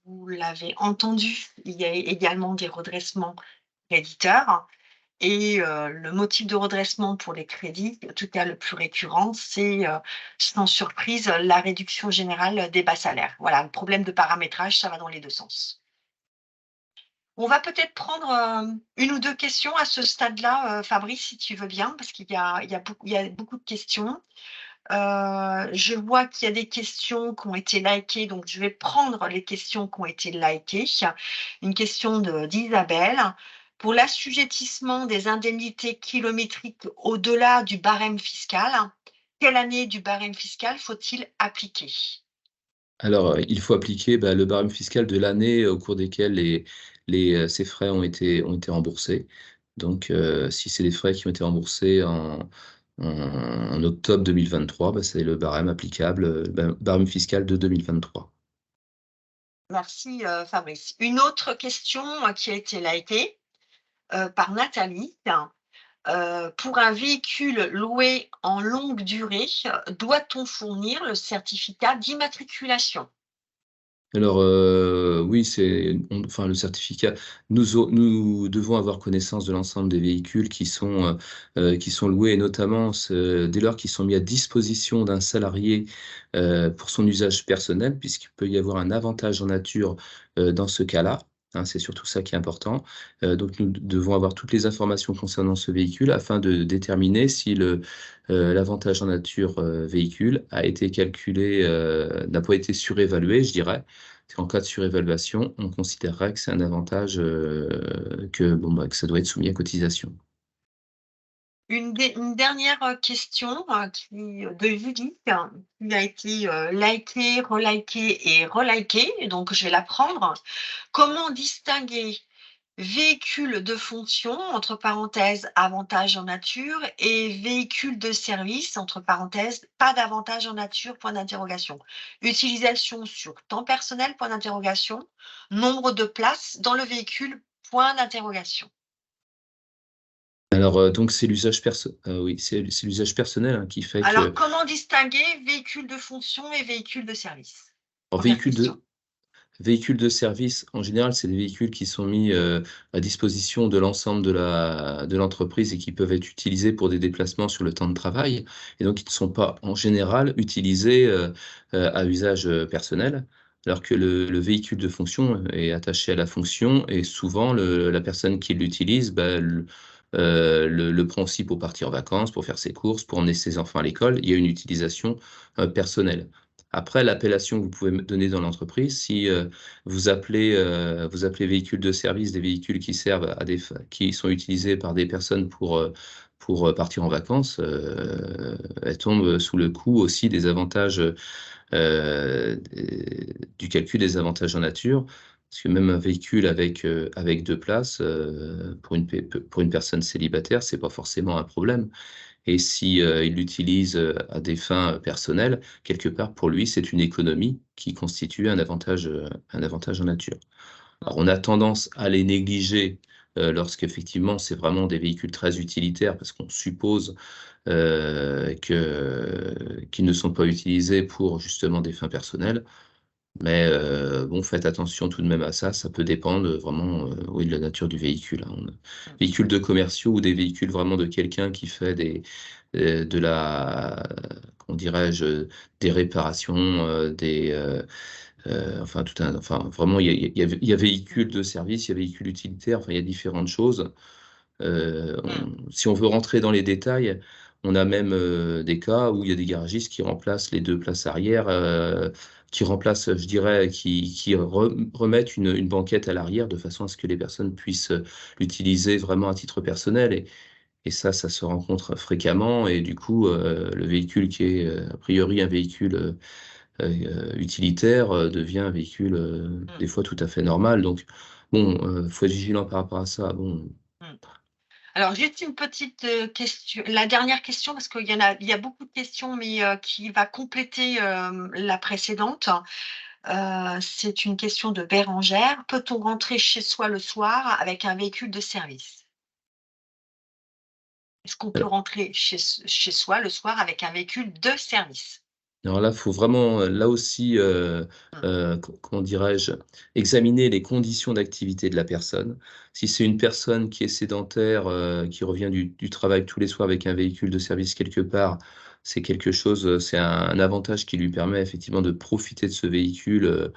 vous l'avez entendu, il y a également des redressements créditeurs. Et le motif de redressement pour les crédits, en tout cas le plus récurrent, c'est sans surprise la réduction générale des bas salaires. Voilà, le problème de paramétrage, ça va dans les deux sens. On va peut-être prendre une ou deux questions à ce stade-là, Fabrice, si tu veux bien, parce qu'il y a beaucoup de questions. Je vois qu'il y a des questions qui ont été likées, donc je vais prendre les questions qui ont été likées. Une question d'Isabelle. Pour l'assujettissement des indemnités kilométriques au-delà du barème fiscal, quelle année du barème fiscal faut-il appliquer? Alors, il faut appliquer le barème fiscal de l'année au cours desquelles ces frais ont été remboursés. Donc, si c'est des frais qui ont été remboursés en octobre 2023, c'est le barème applicable, barème fiscal de 2023. Merci Fabrice. Une autre question qui a été likée par Nathalie. Pour un véhicule loué en longue durée, doit-on fournir le certificat d'immatriculation? Alors, oui, enfin, le certificat, nous devons avoir connaissance de l'ensemble des véhicules qui sont loués, et notamment dès lors qu'ils sont mis à disposition d'un salarié pour son usage personnel, puisqu'il peut y avoir un avantage en nature dans ce cas-là. Hein, c'est surtout ça qui est important. Donc, nous devons avoir toutes les informations concernant ce véhicule afin de déterminer si l'avantage en nature véhicule a été calculé, n'a pas été surévalué, je dirais. En cas de surévaluation, on considérerait que c'est un avantage, que ça doit être soumis à cotisation. Une dernière question de Judith, qui a été likée, relikée et relikée, donc je vais la prendre. Comment distinguer véhicule de fonction, entre parenthèses, avantage en nature, et véhicule de service, entre parenthèses, pas d'avantage en nature, point d'interrogation. Utilisation sur temps personnel, point d'interrogation. Nombre de places dans le véhicule, point d'interrogation. Alors, donc c'est l'usage oui, c'est l'usage personnel, hein, qui fait Alors, que comment distinguer véhicule de fonction et véhicule de service? alors Première question. véhicules de service, en général, c'est des véhicules qui sont mis à disposition de l'ensemble de l'entreprise et qui peuvent être utilisés pour des déplacements sur le temps de travail, et donc ils ne sont pas, en général, utilisés à usage personnel, alors que le véhicule de fonction est attaché à la fonction, et souvent la personne qui l'utilise, le prend aussi pour partir en vacances, pour faire ses courses, pour emmener ses enfants à l'école. Il y a une utilisation personnelle. Après, l'appellation que vous pouvez me donner dans l'entreprise, si vous appelez véhicules de service des véhicules qui servent qui sont utilisés par des personnes pour partir en vacances, elles tombent sous le coup aussi des avantages, du calcul des avantages en nature. Parce que même un véhicule avec 2 places, pour une personne célibataire, c'est pas forcément un problème. Et si il l'utilise à des fins personnelles, quelque part pour lui, c'est une économie qui constitue un avantage en nature. Alors, on a tendance à les négliger lorsqu'effectivement c'est vraiment des véhicules très utilitaires, parce qu'on suppose qu'ils ne sont pas utilisés pour justement des fins personnelles. Mais bon, faites attention tout de même à ça. Ça peut dépendre vraiment, oui, de la nature du véhicule, hein. Véhicules de commerciaux ou des véhicules vraiment de quelqu'un qui fait de la, comment dirais-je, des réparations, enfin enfin vraiment, il y a véhicules de service, il y a véhicules utilitaires, enfin il y a différentes choses. Si on veut rentrer dans les détails, on a même des cas où il y a des garagistes qui remplacent les 2 places arrière, qui remplacent, je dirais, qui remettent une banquette à l'arrière de façon à ce que les personnes puissent l'utiliser vraiment à titre personnel, et ça se rencontre fréquemment, et du coup, le véhicule qui est, a priori un véhicule utilitaire, devient un véhicule, des fois tout à fait normal. Donc bon, faut être vigilant par rapport à ça. Bon. Alors, juste une petite question, la dernière question, parce il y a beaucoup de questions, mais qui va compléter la précédente. C'est une question de Bérangère. Peut-on rentrer chez soi le soir avec un véhicule de service? Est-ce qu'on peut rentrer chez soi le soir avec un véhicule de service? Alors là, faut vraiment, là aussi, comment dirais-je? Examiner les conditions d'activité de la personne. Si c'est une personne qui est sédentaire, qui revient du travail tous les soirs avec un véhicule de service quelque part, c'est quelque chose, c'est un avantage qui lui permet effectivement de profiter de ce véhicule,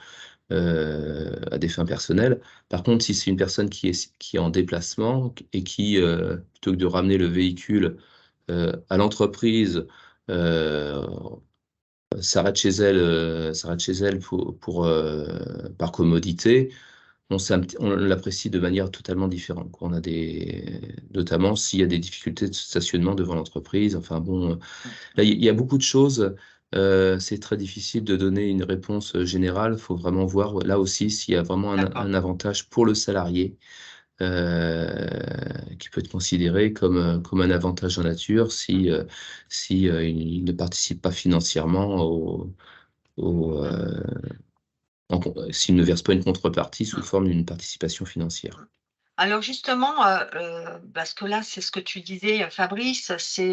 à des fins personnelles. Par contre, si c'est une personne qui est en déplacement et qui, plutôt que de ramener le véhicule, à l'entreprise, heu s'arrête chez elle par commodité, on l'apprécie de manière totalement différente, quoi. On a notamment s'il y a des difficultés de stationnement devant l'entreprise, enfin bon, là, il y a beaucoup de choses, c'est très difficile de donner une réponse générale. Il faut vraiment voir, là aussi, s'il y a vraiment D'accord. un avantage pour le salarié, qui peut être considéré comme un avantage en nature si il ne participe pas financièrement s'il ne verse pas une contrepartie sous forme d'une participation financière. Alors justement, parce que là, c'est ce que tu disais, Fabrice, c'est,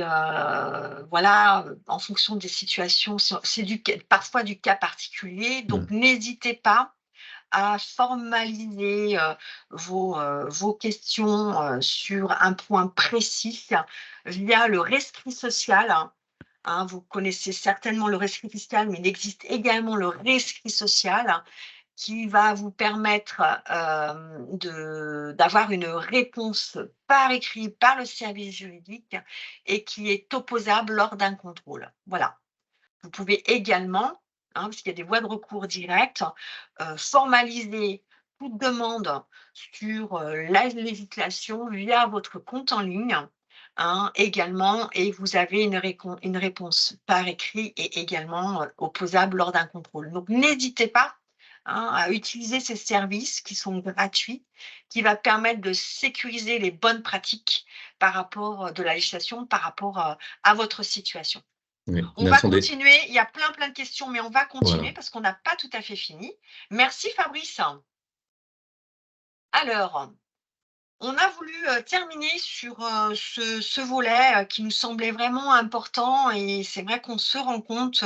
voilà, en fonction des situations, c'est parfois du cas particulier, donc Mmh. n'hésitez pas à formaliser, vos questions, sur un point précis via le rescrit social, hein. Vous connaissez certainement le rescrit fiscal, mais il existe également le rescrit social qui va vous permettre, d'avoir une réponse par écrit par le service juridique et qui est opposable lors d'un contrôle. Voilà. Vous pouvez également, parce qu'il y a des voies de recours directes, formaliser toute demande sur, la législation via votre compte en ligne, également, et vous avez une réponse par écrit et également, opposable lors d'un contrôle. Donc n'hésitez pas, à utiliser ces services qui sont gratuits, qui va permettre de sécuriser les bonnes pratiques par rapport, de la législation, par rapport, à votre situation. Oui, On mais va attendez, continuer, il y a plein de questions, mais on va continuer voilà. parce qu'on n'a pas tout à fait fini. Merci Fabrice. Alors, on a voulu, terminer sur, ce volet, qui nous semblait vraiment important, et c'est vrai qu'on se rend compte,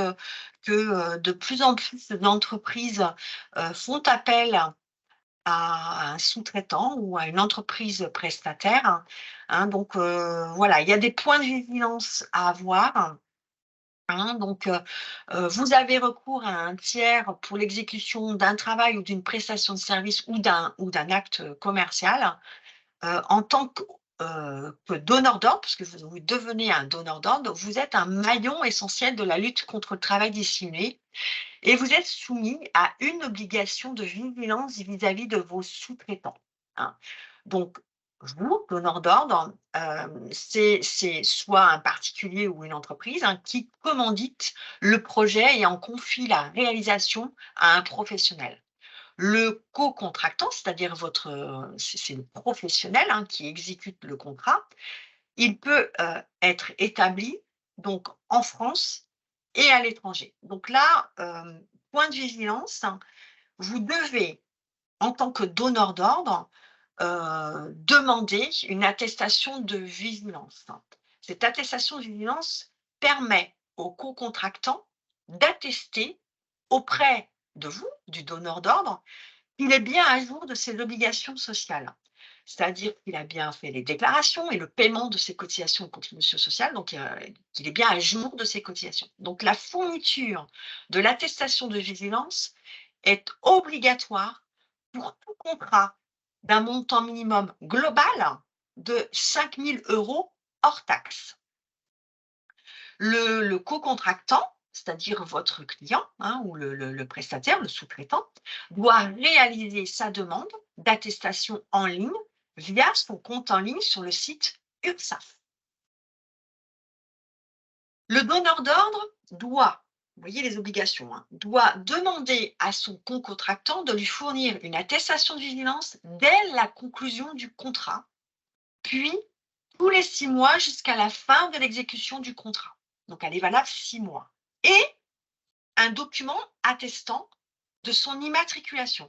que, de plus en plus d'entreprises, font appel à un sous-traitant ou à une entreprise prestataire, donc, voilà, il y a des points de vigilance à avoir. Donc, vous avez recours à un tiers pour l'exécution d'un travail ou d'une prestation de service ou d'un acte, commercial, en tant que donneur d'ordre, parce que vous devenez un donneur d'ordre, vous êtes un maillon essentiel de la lutte contre le travail dissimulé et vous êtes soumis à une obligation de vigilance vis-à-vis de vos sous-traitants, hein. Donc, vous, donneur d'ordre, c'est soit un particulier ou une entreprise, qui commandite le projet et en confie la réalisation à un professionnel. Le co-contractant, c'est-à-dire c'est le professionnel, qui exécute le contrat, il peut, être établi donc en France et à l'étranger. Donc là, point de vigilance, vous devez, en tant que donneur d'ordre, demander une attestation de vigilance. Cette attestation de vigilance permet au co-contractant d'attester auprès de vous, du donneur d'ordre, qu'il est bien à jour de ses obligations sociales. C'est-à-dire qu'il a bien fait les déclarations et le paiement de ses cotisations et contributions sociales, donc qu'il est bien à jour de ses cotisations. Donc la fourniture de l'attestation de vigilance est obligatoire pour tout contrat d'un montant minimum global de 5 000 € hors taxe. Le co-contractant, c'est-à-dire votre client, ou le prestataire, le sous-traitant, doit réaliser sa demande d'attestation en ligne via son compte en ligne sur le site URSSAF. Le donneur d'ordre doit, vous voyez les obligations, doit demander à son co-contractant de lui fournir une attestation de vigilance dès la conclusion du contrat, puis tous les 6 mois jusqu'à la fin de l'exécution du contrat. Donc, elle est valable 6 mois. Et un document attestant de son immatriculation.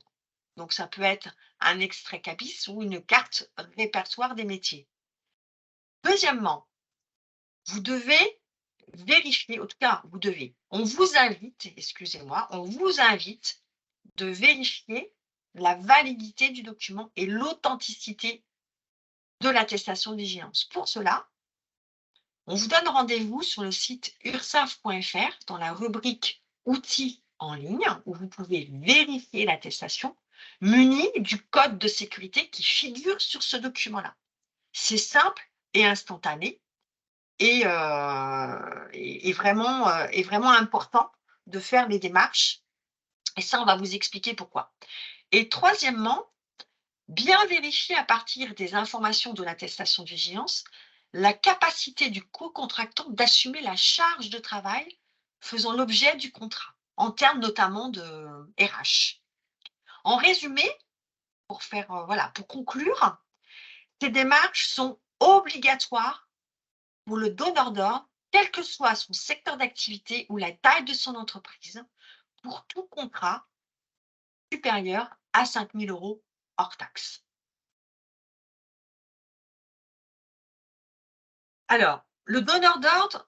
Donc, ça peut être un extrait CABIS ou une carte répertoire des métiers. Deuxièmement, vous devez vérifier, en tout cas, on vous invite, excusez-moi, on vous invite de vérifier la validité du document et l'authenticité de l'attestation de vigilance. Pour cela, on vous donne rendez-vous sur le site ursaf.fr dans la rubrique outils en ligne où vous pouvez vérifier l'attestation munie du code de sécurité qui figure sur ce document-là. C'est simple et instantané et vraiment important de faire les démarches, et ça, on va vous expliquer pourquoi. Et troisièmement, bien vérifier à partir des informations de l'attestation de vigilance la capacité du co-contractant d'assumer la charge de travail faisant l'objet du contrat, en termes notamment de RH. En résumé, pour conclure, ces démarches sont obligatoires pour le donneur d'ordre, quel que soit son secteur d'activité ou la taille de son entreprise, pour tout contrat supérieur à 5 000 € hors taxe. Alors, le donneur d'ordre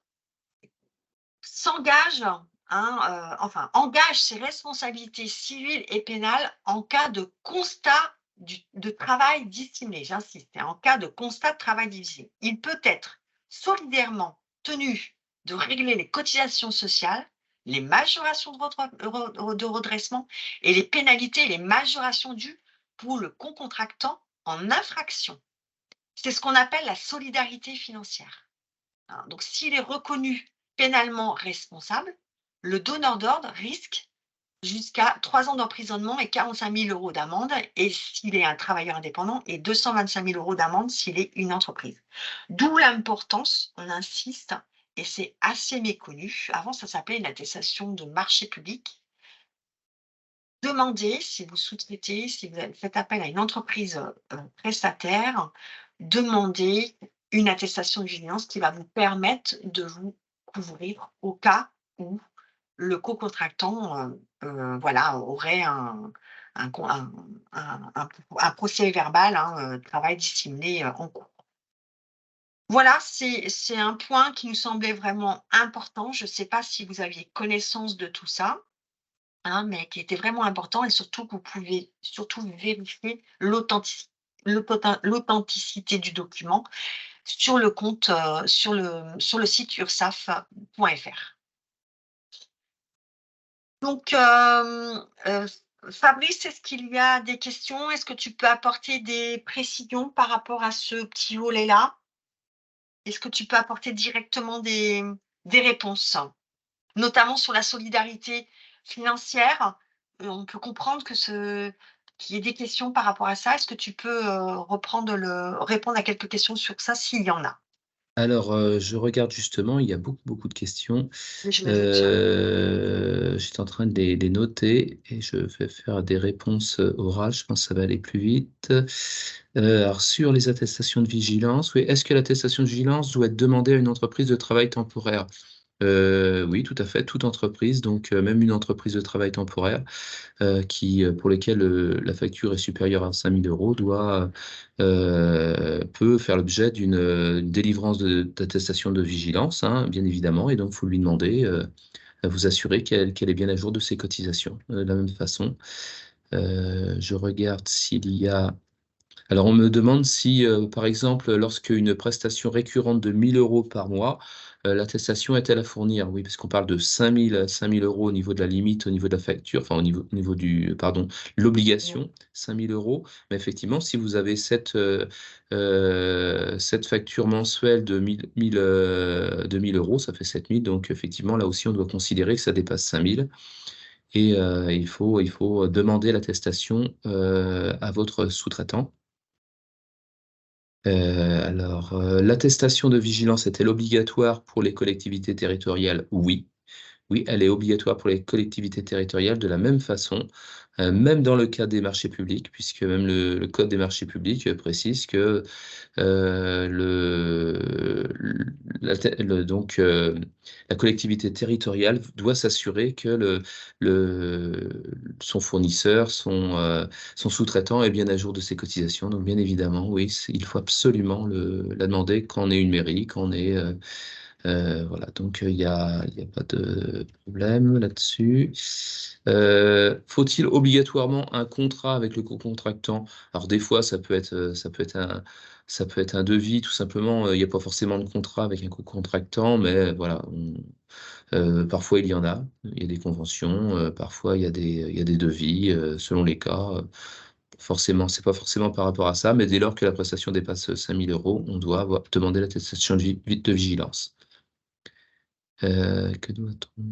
s'engage, engage ses responsabilités civiles et pénales en cas de constat de travail dissimulé. J'insiste, en cas de constat de travail dissimulé. Il peut être solidairement tenu de régler les cotisations sociales, les majorations de redressement et les pénalités et les majorations dues pour le concontractant en infraction. C'est ce qu'on appelle la solidarité financière. Donc, s'il est reconnu pénalement responsable, le donneur d'ordre risque jusqu'à 3 ans d'emprisonnement et 45 000 € d'amende, et s'il est un travailleur indépendant, et 225 000 € d'amende s'il est une entreprise. D'où l'importance, on insiste, et c'est assez méconnu, avant ça s'appelait une attestation de marché public. Demandez, si vous sous-traitez, si vous faites appel à une entreprise prestataire, demandez une attestation de vigilance qui va vous permettre de vous couvrir au cas où le co-contractant aurait un procès verbal, travail dissimulé en cours. Voilà, c'est un point qui nous semblait vraiment important. Je ne sais pas si vous aviez connaissance de tout ça, mais qui était vraiment important, et surtout que vous pouvez surtout vérifier l'authenticité du document sur le compte, sur le site ursaf.fr. Donc, Fabrice, est-ce qu'il y a des questions? Est-ce que tu peux apporter des précisions par rapport à ce petit volet-là? Est-ce que tu peux apporter directement des réponses, notamment sur la solidarité financière? On peut comprendre qu'il y ait des questions par rapport à ça. Est-ce que tu peux répondre à quelques questions sur ça, s'il y en a? Alors, je regarde justement, il y a beaucoup de questions. Je me doute. J'étais en train de les noter et je vais faire des réponses orales. Je pense que ça va aller plus vite. Alors, sur les attestations de vigilance, oui. Est-ce que l'attestation de vigilance doit être demandée à une entreprise de travail temporaire? Oui, tout à fait, toute entreprise, donc même une entreprise de travail temporaire pour lesquelles la facture est supérieure à 5 000 € peut faire l'objet d'une délivrance d'attestation de vigilance, hein, bien évidemment, et donc il faut lui demander, à vous assurer qu'elle est bien à jour de ses cotisations. De la même façon, je regarde s'il y a... Alors, on me demande si, par exemple, lorsque une prestation récurrente de 1 000 € par mois, l'attestation est-elle à fournir? Oui, parce qu'on parle de 5 000 € au niveau de la limite, au niveau de la facture, enfin au niveau du pardon, l'obligation, 5 000 €. Mais effectivement, si vous avez cette facture mensuelle de 1 000 €, ça fait 7 000, donc effectivement, là aussi, on doit considérer que ça dépasse 5 000, et il faut demander l'attestation à votre sous-traitant. L'attestation de vigilance est-elle obligatoire pour les collectivités territoriales? Oui. Oui, elle est obligatoire pour les collectivités territoriales de la même façon, même dans le cas des marchés publics, puisque même le code des marchés publics précise que la collectivité territoriale doit s'assurer que son fournisseur, son sous-traitant est bien à jour de ses cotisations. Donc bien évidemment, oui, il faut absolument la demander quand on est une mairie, quand on est... voilà, donc il y a pas de problème là-dessus. Faut-il obligatoirement un contrat avec le co-contractant? Alors des fois, ça peut être un devis, tout simplement. Il n'y a pas forcément de contrat avec un co-contractant, mais voilà, parfois il y en a. Il y a des conventions, parfois il y a des devis, selon les cas. Forcément, c'est pas forcément par rapport à ça, mais dès lors que la prestation dépasse 5 000 €, on doit demander l'attestation de vigilance. Que doit-on...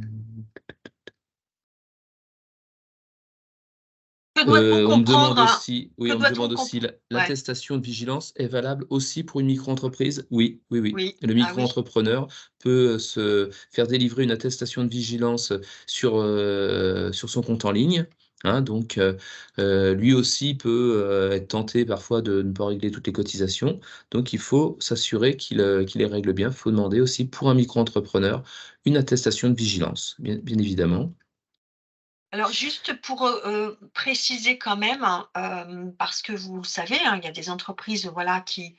Que doit-on on me demande comprendre? aussi, oui, on me demande aussi, l'attestation de vigilance est valable aussi pour une micro-entreprise? Oui. Oui. Le micro-entrepreneur peut se faire délivrer une attestation de vigilance sur son compte en ligne. Hein, donc, lui aussi peut être tenté parfois de ne pas régler toutes les cotisations. Donc, il faut s'assurer qu'il les règle bien. Il faut demander aussi, pour un micro-entrepreneur, une attestation de vigilance, bien évidemment. Alors, juste pour préciser quand même, parce que vous le savez, il y a des entreprises, voilà, qui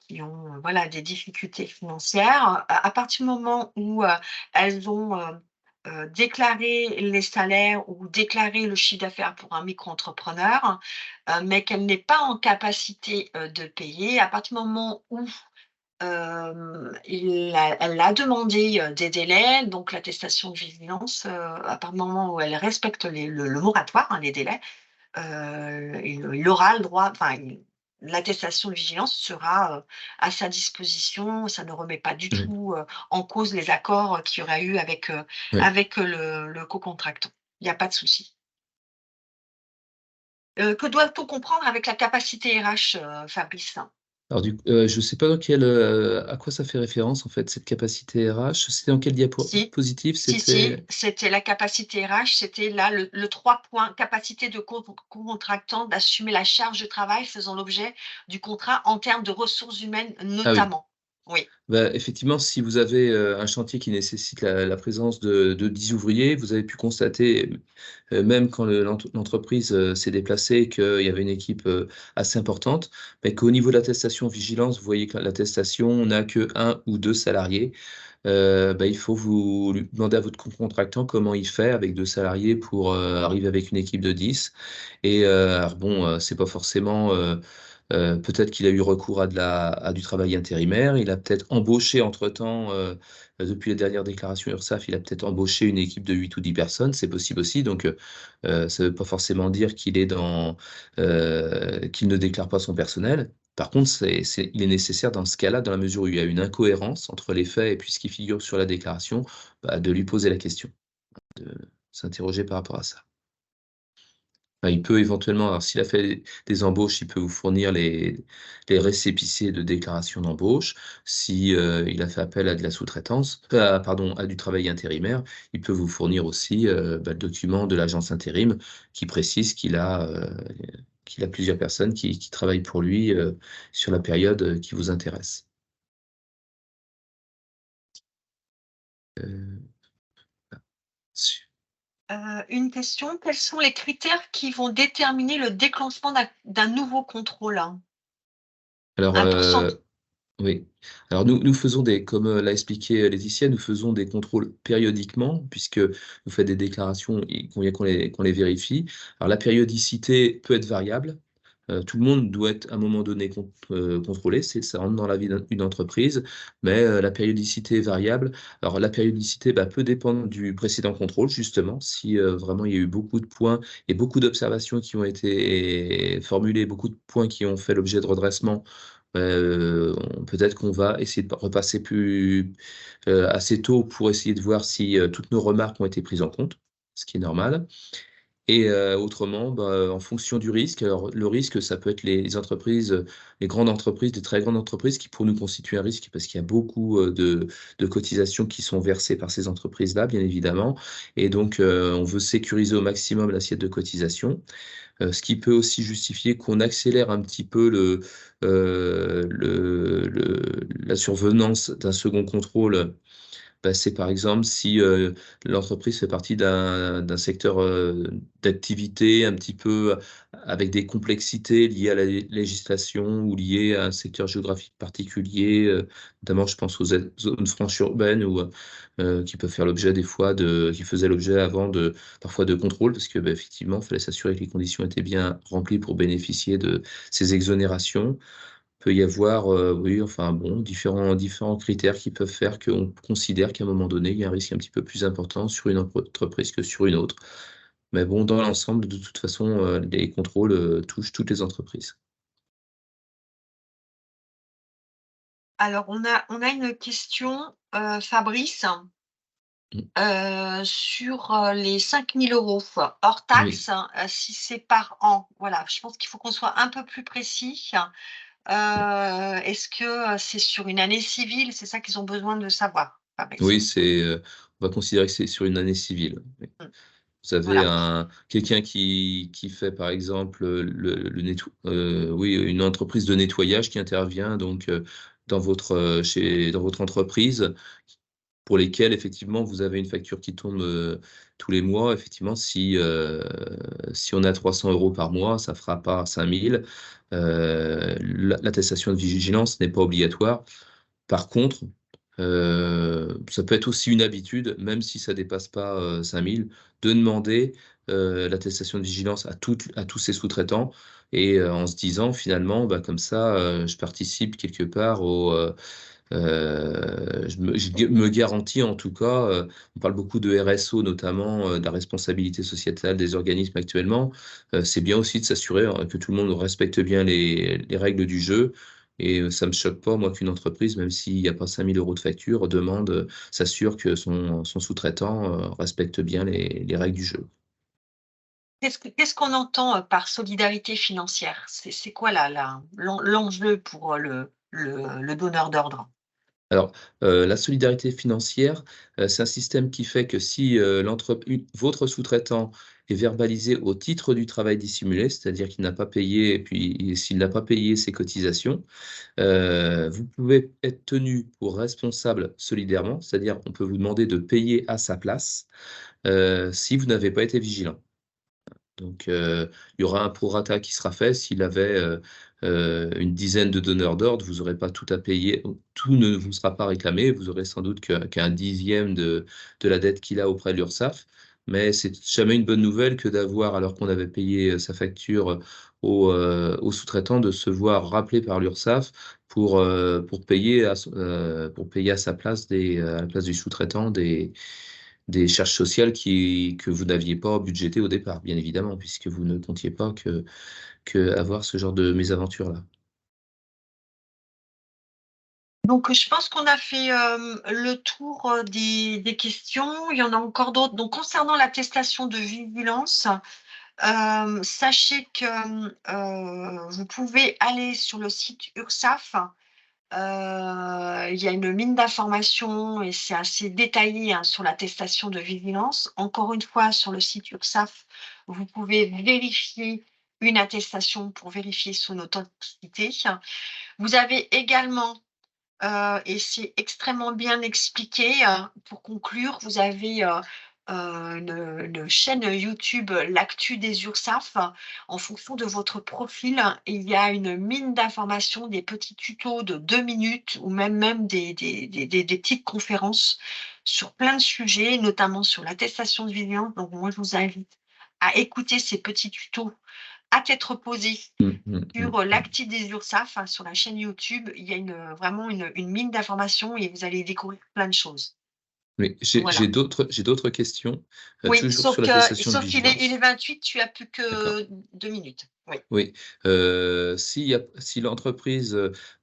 qui ont voilà, des difficultés financières. À partir du moment où elles ont déclaré les salaires ou déclaré le chiffre d'affaires pour un micro-entrepreneur, mais qu'elle n'est pas en capacité de payer, à partir du moment où elle a demandé des délais, donc l'attestation de vigilance, à partir du moment où elle respecte le moratoire, hein, les délais, il aura le droit, enfin, l'attestation de vigilance sera à sa disposition. Ça ne remet pas du Oui, tout en cause les accords qu'il y aurait eu avec, oui. le co-contractant. Il n'y a pas de souci. Que doit-on comprendre avec la capacité RH, Fabrice? Alors je ne sais pas à quoi ça fait référence en fait, cette capacité RH? C'était dans quel Si, diapositive? si, C'était c'était la capacité RH, c'était là le 3 points, capacité de co-contractant d'assumer la charge de travail faisant l'objet du contrat en termes de ressources humaines ah oui. notamment. Oui, Bah, effectivement, si vous avez, un chantier qui nécessite la présence de 10 ouvriers, vous avez pu constater, même quand l'entreprise, s'est déplacée, qu'il y avait une équipe, assez importante, mais qu'au niveau de l'attestation vigilance, vous voyez que l'attestation n'a que un ou 2 salariés. Bah, il faut vous lui demander à votre contractant comment il fait avec 2 salariés pour, arriver avec une équipe de 10. Et alors bon, c'est pas forcément, peut-être qu'il a eu recours à du travail intérimaire. Il a peut-être embauché entre-temps, depuis les dernières déclarations URSSAF, il a peut-être embauché une équipe de 8 ou 10 personnes, c'est possible aussi. Donc ça ne veut pas forcément dire qu'il ne déclare pas son personnel. Par contre, il est nécessaire dans ce cas-là, dans la mesure où il y a une incohérence entre les faits et puis ce qui figure sur la déclaration, bah, de lui poser la question, de s'interroger par rapport à ça. Enfin, il peut éventuellement, alors s'il a fait des embauches, il peut vous fournir les récépissés de déclaration d'embauche. Si, il a fait appel à de la sous-traitance, pardon, à du travail intérimaire, il peut vous fournir aussi, bah, le document de l'agence intérim qui précise qu'il a plusieurs personnes qui travaillent pour lui, sur la période, qui vous intéresse. Heu, su une question, quels sont les critères qui vont déterminer le déclenchement d'un nouveau contrôle? alors, Un pourcent oui. Alors nous faisons comme, l'a expliqué, Laetitia, nous faisons des contrôles périodiquement puisque vous faites des déclarations, il convient qu'on les vérifie. Alors la périodicité peut être variable, tout le monde doit être à un moment donné contrôlé, ça rentre dans la vie d'une entreprise, mais la périodicité est variable. Alors la périodicité, bah, peut dépendre du précédent contrôle justement, si, vraiment il y a eu beaucoup de points et beaucoup d'observations qui ont été formulées, beaucoup de points qui ont fait l'objet de redressement. Peut-être qu'on va essayer de repasser assez tôt pour essayer de voir si, toutes nos remarques ont été prises en compte, ce qui est normal. Et autrement, bah, en fonction du risque, alors le risque, ça peut être les entreprises, les grandes entreprises, des très grandes entreprises qui pour nous constituent un risque parce qu'il y a beaucoup, de cotisations qui sont versées par ces entreprises-là, bien évidemment. Et donc on veut sécuriser au maximum l'assiette de cotisation. Ce qui peut aussi justifier qu'on accélère un petit peu la survenance d'un second contrôle. Bah, c'est par exemple si, l'entreprise fait partie d'un secteur, d'activité un petit peu avec des complexités liées à la législation ou liées à un secteur géographique particulier, notamment je pense aux zones franches urbaines ou, qui peuvent faire l'objet des fois qui faisaient l'objet avant parfois de contrôles parce que, bah, effectivement, il fallait s'assurer que les conditions étaient bien remplies pour bénéficier de ces exonérations. Peut y avoir, oui, enfin bon, différents critères qui peuvent faire qu'on considère qu'à un moment donné, il y a un risque un petit peu plus important sur une entreprise que sur une autre. Mais bon, dans l'ensemble, de toute façon, les contrôles, touchent toutes les entreprises. Alors on a une question, Fabrice, Mmh. sur, les 5 000 € hors Oui. taxes, si c'est par an. Voilà, je pense qu'il faut qu'on soit un peu plus précis. Est-ce que, c'est sur une année civile? C'est ça qu'ils ont besoin de savoir, Fabrice. Oui, on va considérer que c'est sur une année civile, oui. Mmh, Vous avez voilà. quelqu'un qui fait par exemple, oui, une entreprise de nettoyage qui intervient donc, dans votre entreprise. pour lesquels effectivement vous avez une facture qui tombe tous les mois. Effectivement, si on a 300 € par mois, ça fera pas 5 000. L'attestation de vigilance n'est pas obligatoire. Par contre, ça peut être aussi une habitude, même si ça dépasse pas 5 000, de demander l'attestation de vigilance à tous ses sous-traitants et en se disant finalement, bah, comme ça, je participe quelque part je me garantis en tout cas, on parle beaucoup de RSO notamment, de la responsabilité sociétale des organismes actuellement. C'est bien aussi de s'assurer, que tout le monde respecte bien les règles du jeu et ça me choque pas moi qu'une entreprise, même s'il y a pas 5 000 € de facture, s'assure que son sous-traitant, respecte bien les règles du jeu. Qu'est-ce qu'on entend par solidarité financière? C'est quoi l'enjeu pour le donneur d'ordre? Alors, la solidarité financière, c'est un système qui fait que si, votre sous-traitant est verbalisé au titre du travail dissimulé, c'est-à-dire qu'il n'a pas payé et puis s'il n'a pas payé ses cotisations, vous pouvez être tenu pour responsable solidairement, c'est-à-dire on peut vous demander de payer à sa place, si vous n'avez pas été vigilant. Donc, il y aura un prorata qui sera fait. S'il avait, une dizaine de donneurs d'ordre, vous aurez pas tout à payer, tout ne vous sera pas réclamé. Vous aurez sans doute qu'un dixième de la dette qu'il a auprès de l'Urssaf. Mais c'est jamais une bonne nouvelle que d'avoir, alors qu'on avait payé, sa facture, au sous-traitant, de se voir rappeler par l'Urssaf pour payer à sa place à la place du sous-traitant des charges sociales que vous n'aviez pas budgétées au départ, bien évidemment, puisque vous ne comptiez pas avoir ce genre de mésaventure-là. Donc, je pense qu'on a fait le tour des questions. Il y en a encore d'autres. Donc, concernant l'attestation de vigilance, sachez que vous pouvez aller sur le site URSSAF. Il y a une mine d'informations et c'est assez détaillé sur l'attestation de vigilance. Encore une fois, sur le site URSSAF, vous pouvez vérifier une attestation pour vérifier son authenticité. Vous avez également, et c'est extrêmement bien expliqué, pour conclure, vous avez une chaîne YouTube, l'actu des URSSAF. En fonction de votre profil, il y a une mine d'informations, des petits tutos de 2 minutes ou même des petites conférences sur plein de sujets, notamment sur l'attestation de vigilance. Donc moi, je vous invite à écouter ces petits tutos à tête reposée sur l'actif des URSSAF, sur la chaîne YouTube. Il y a vraiment une mine d'informations et vous allez découvrir plein de choses. Oui, Voilà. j'ai d'autres questions, Oui, toujours sauf sur l'attestation de qu'il est vigilance. 28, tu as plus D'accord. que 2 minutes. Oui. Oui, si l'entreprise,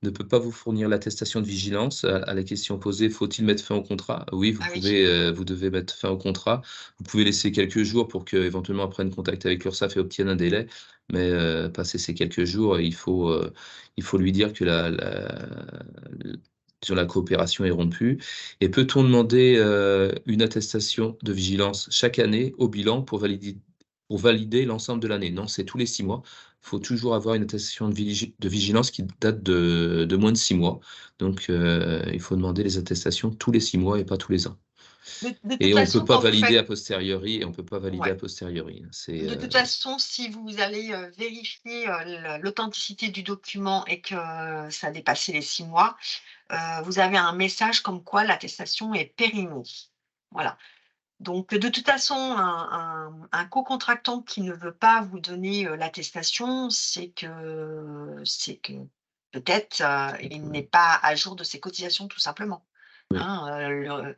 ne peut pas vous fournir l'attestation de vigilance, à la question posée: «Faut-il mettre fin au contrat?» Oui, Ah oui. vous devez mettre fin au contrat. Vous pouvez laisser quelques jours pour qu'éventuellement elle prenne contact avec l'Urssaf et obtienne un délai, mais passé ces quelques jours, il faut lui dire que la coopération est rompue. Et peut-on demander, une attestation de vigilance chaque année au bilan pour valider l'ensemble de l'année? Non, c'est tous les 6 mois. Il faut toujours avoir une attestation de vigilance qui date de moins de 6 mois. Donc, il faut demander les attestations tous les 6 mois et pas tous les ans. De toute Et on ne peut façon, pas quand vous valider faites a posteriori ouais. C'est, De toute façon, si vous allez vérifier l'authenticité du document et que ça a dépassé les 6 mois, vous avez un message comme quoi l'attestation est périmée. Voilà. Donc, de toute façon, un co-contractant qui ne veut pas vous donner l'attestation, c'est que peut-être il n'est pas à jour de ses cotisations, tout simplement. oui. Hein,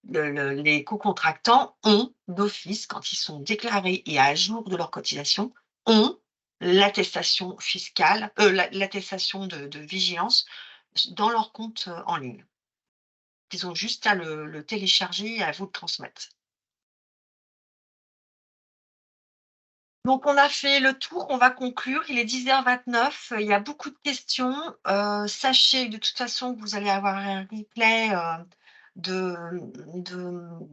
les co-contractants ont d'office, quand ils sont déclarés et à jour de leurs cotisations, ont l'attestation fiscale, l'attestation de vigilance dans leur compte en ligne. Ils ont juste à le télécharger et à vous le transmettre. Donc, on a fait le tour, on va conclure. Il est 10h29. Il y a beaucoup de questions. Sachez de toute façon que vous allez avoir un replay de,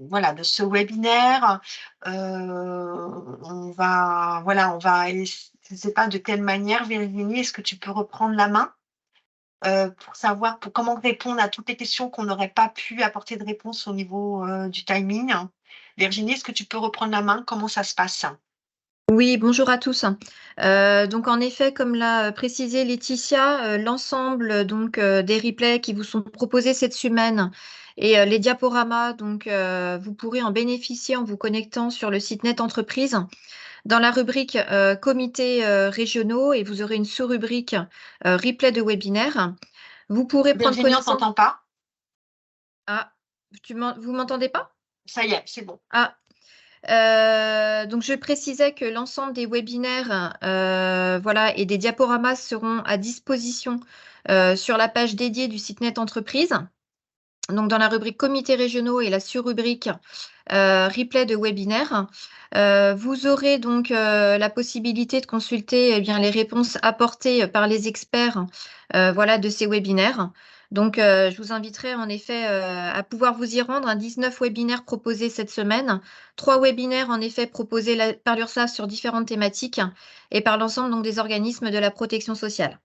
voilà, de ce webinaire. On va, je ne sais pas de quelle manière, Virginie, est-ce que tu peux reprendre la main? pour savoir comment répondre à toutes les questions qu'on n'aurait pas pu apporter de réponse au niveau du timing. Virginie, est-ce que tu peux reprendre la main? Comment ça se passe? Oui, bonjour à tous. Donc en effet, comme l'a précisé Laetitia, l'ensemble donc des replays qui vous sont proposés cette semaine et les diaporamas, donc vous pourrez en bénéficier en vous connectant sur le site Net Entreprise dans la rubrique comités régionaux, et vous aurez une sous-rubrique replay de webinaire. Vous pourrez prendre Virginie, on connaissance. t'entend pas. Ah, vous m'entendez pas? Ça y est, c'est bon. Ah. Donc, je précisais que l'ensemble des webinaires voilà, et des diaporamas seront à disposition sur la page dédiée du site Net Entreprise. Donc, dans la rubrique comités régionaux et la sur-rubrique replay de webinaire. Vous aurez donc la possibilité de consulter les réponses apportées par les experts voilà, de ces webinaires. Donc, je vous inviterai en effet à pouvoir vous y rendre. 19 webinaires proposés cette semaine, 3 webinaires en effet proposés par l'URSSAF sur différentes thématiques et par l'ensemble donc des organismes de la protection sociale.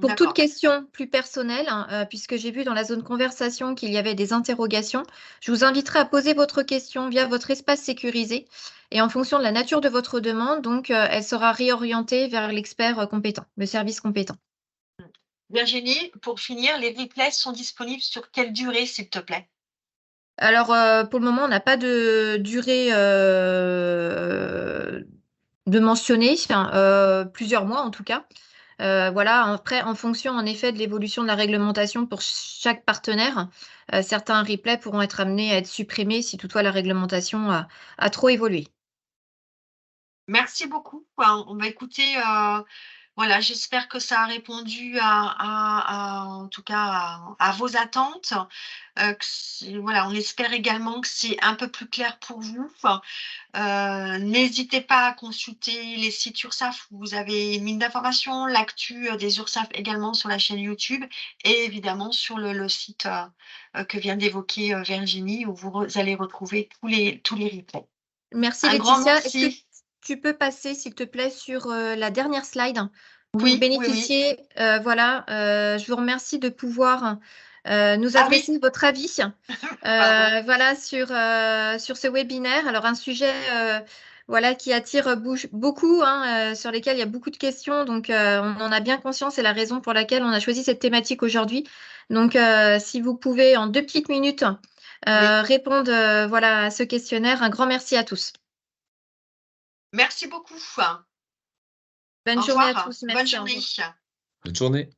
Pour toute question plus personnelle, puisque j'ai vu dans la zone conversation qu'il y avait des interrogations, je vous inviterai à poser votre question via votre espace sécurisé. Et en fonction de la nature de votre demande, donc, elle sera réorientée vers l'expert compétent, le service compétent. Virginie, pour finir, les replays sont disponibles sur quelle durée, s'il te plaît? Alors, pour le moment, on n'a pas de durée de mentionner, plusieurs mois en tout cas. Voilà, après, en fonction en effet de l'évolution de la réglementation pour chaque partenaire, certains replays pourront être amenés à être supprimés si toutefois la réglementation a trop évolué. Merci beaucoup. On va écouter, voilà, j'espère que ça a répondu en tout cas à vos attentes. Voilà, on espère également que c'est un peu plus clair pour vous. N'hésitez pas à consulter les sites URSSAF où vous avez une mine d'informations, l'actu des URSSAF également sur la chaîne YouTube et évidemment sur le site que vient d'évoquer Virginie, où vous allez retrouver tous les replays. Merci Un grand Laetitia. Est-ce que merci. tu peux passer, s'il te plaît, sur la dernière slide pour Oui, oui, oui. bénéficier, voilà, je vous remercie de pouvoir nous Ah oui, adresser votre avis pardon. voilà, sur ce webinaire. Alors, un sujet voilà, qui attire beaucoup, sur lesquels il y a beaucoup de questions. Donc, on en a bien conscience, c'est la raison pour laquelle on a choisi cette thématique aujourd'hui. Donc, si vous pouvez, en 2 petites minutes, Oui. répondre voilà, à ce questionnaire, un grand merci à tous. Merci beaucoup. Bonne Au journée à revoir. tous. Bonne Merci. Au journée. revoir. Bonne journée.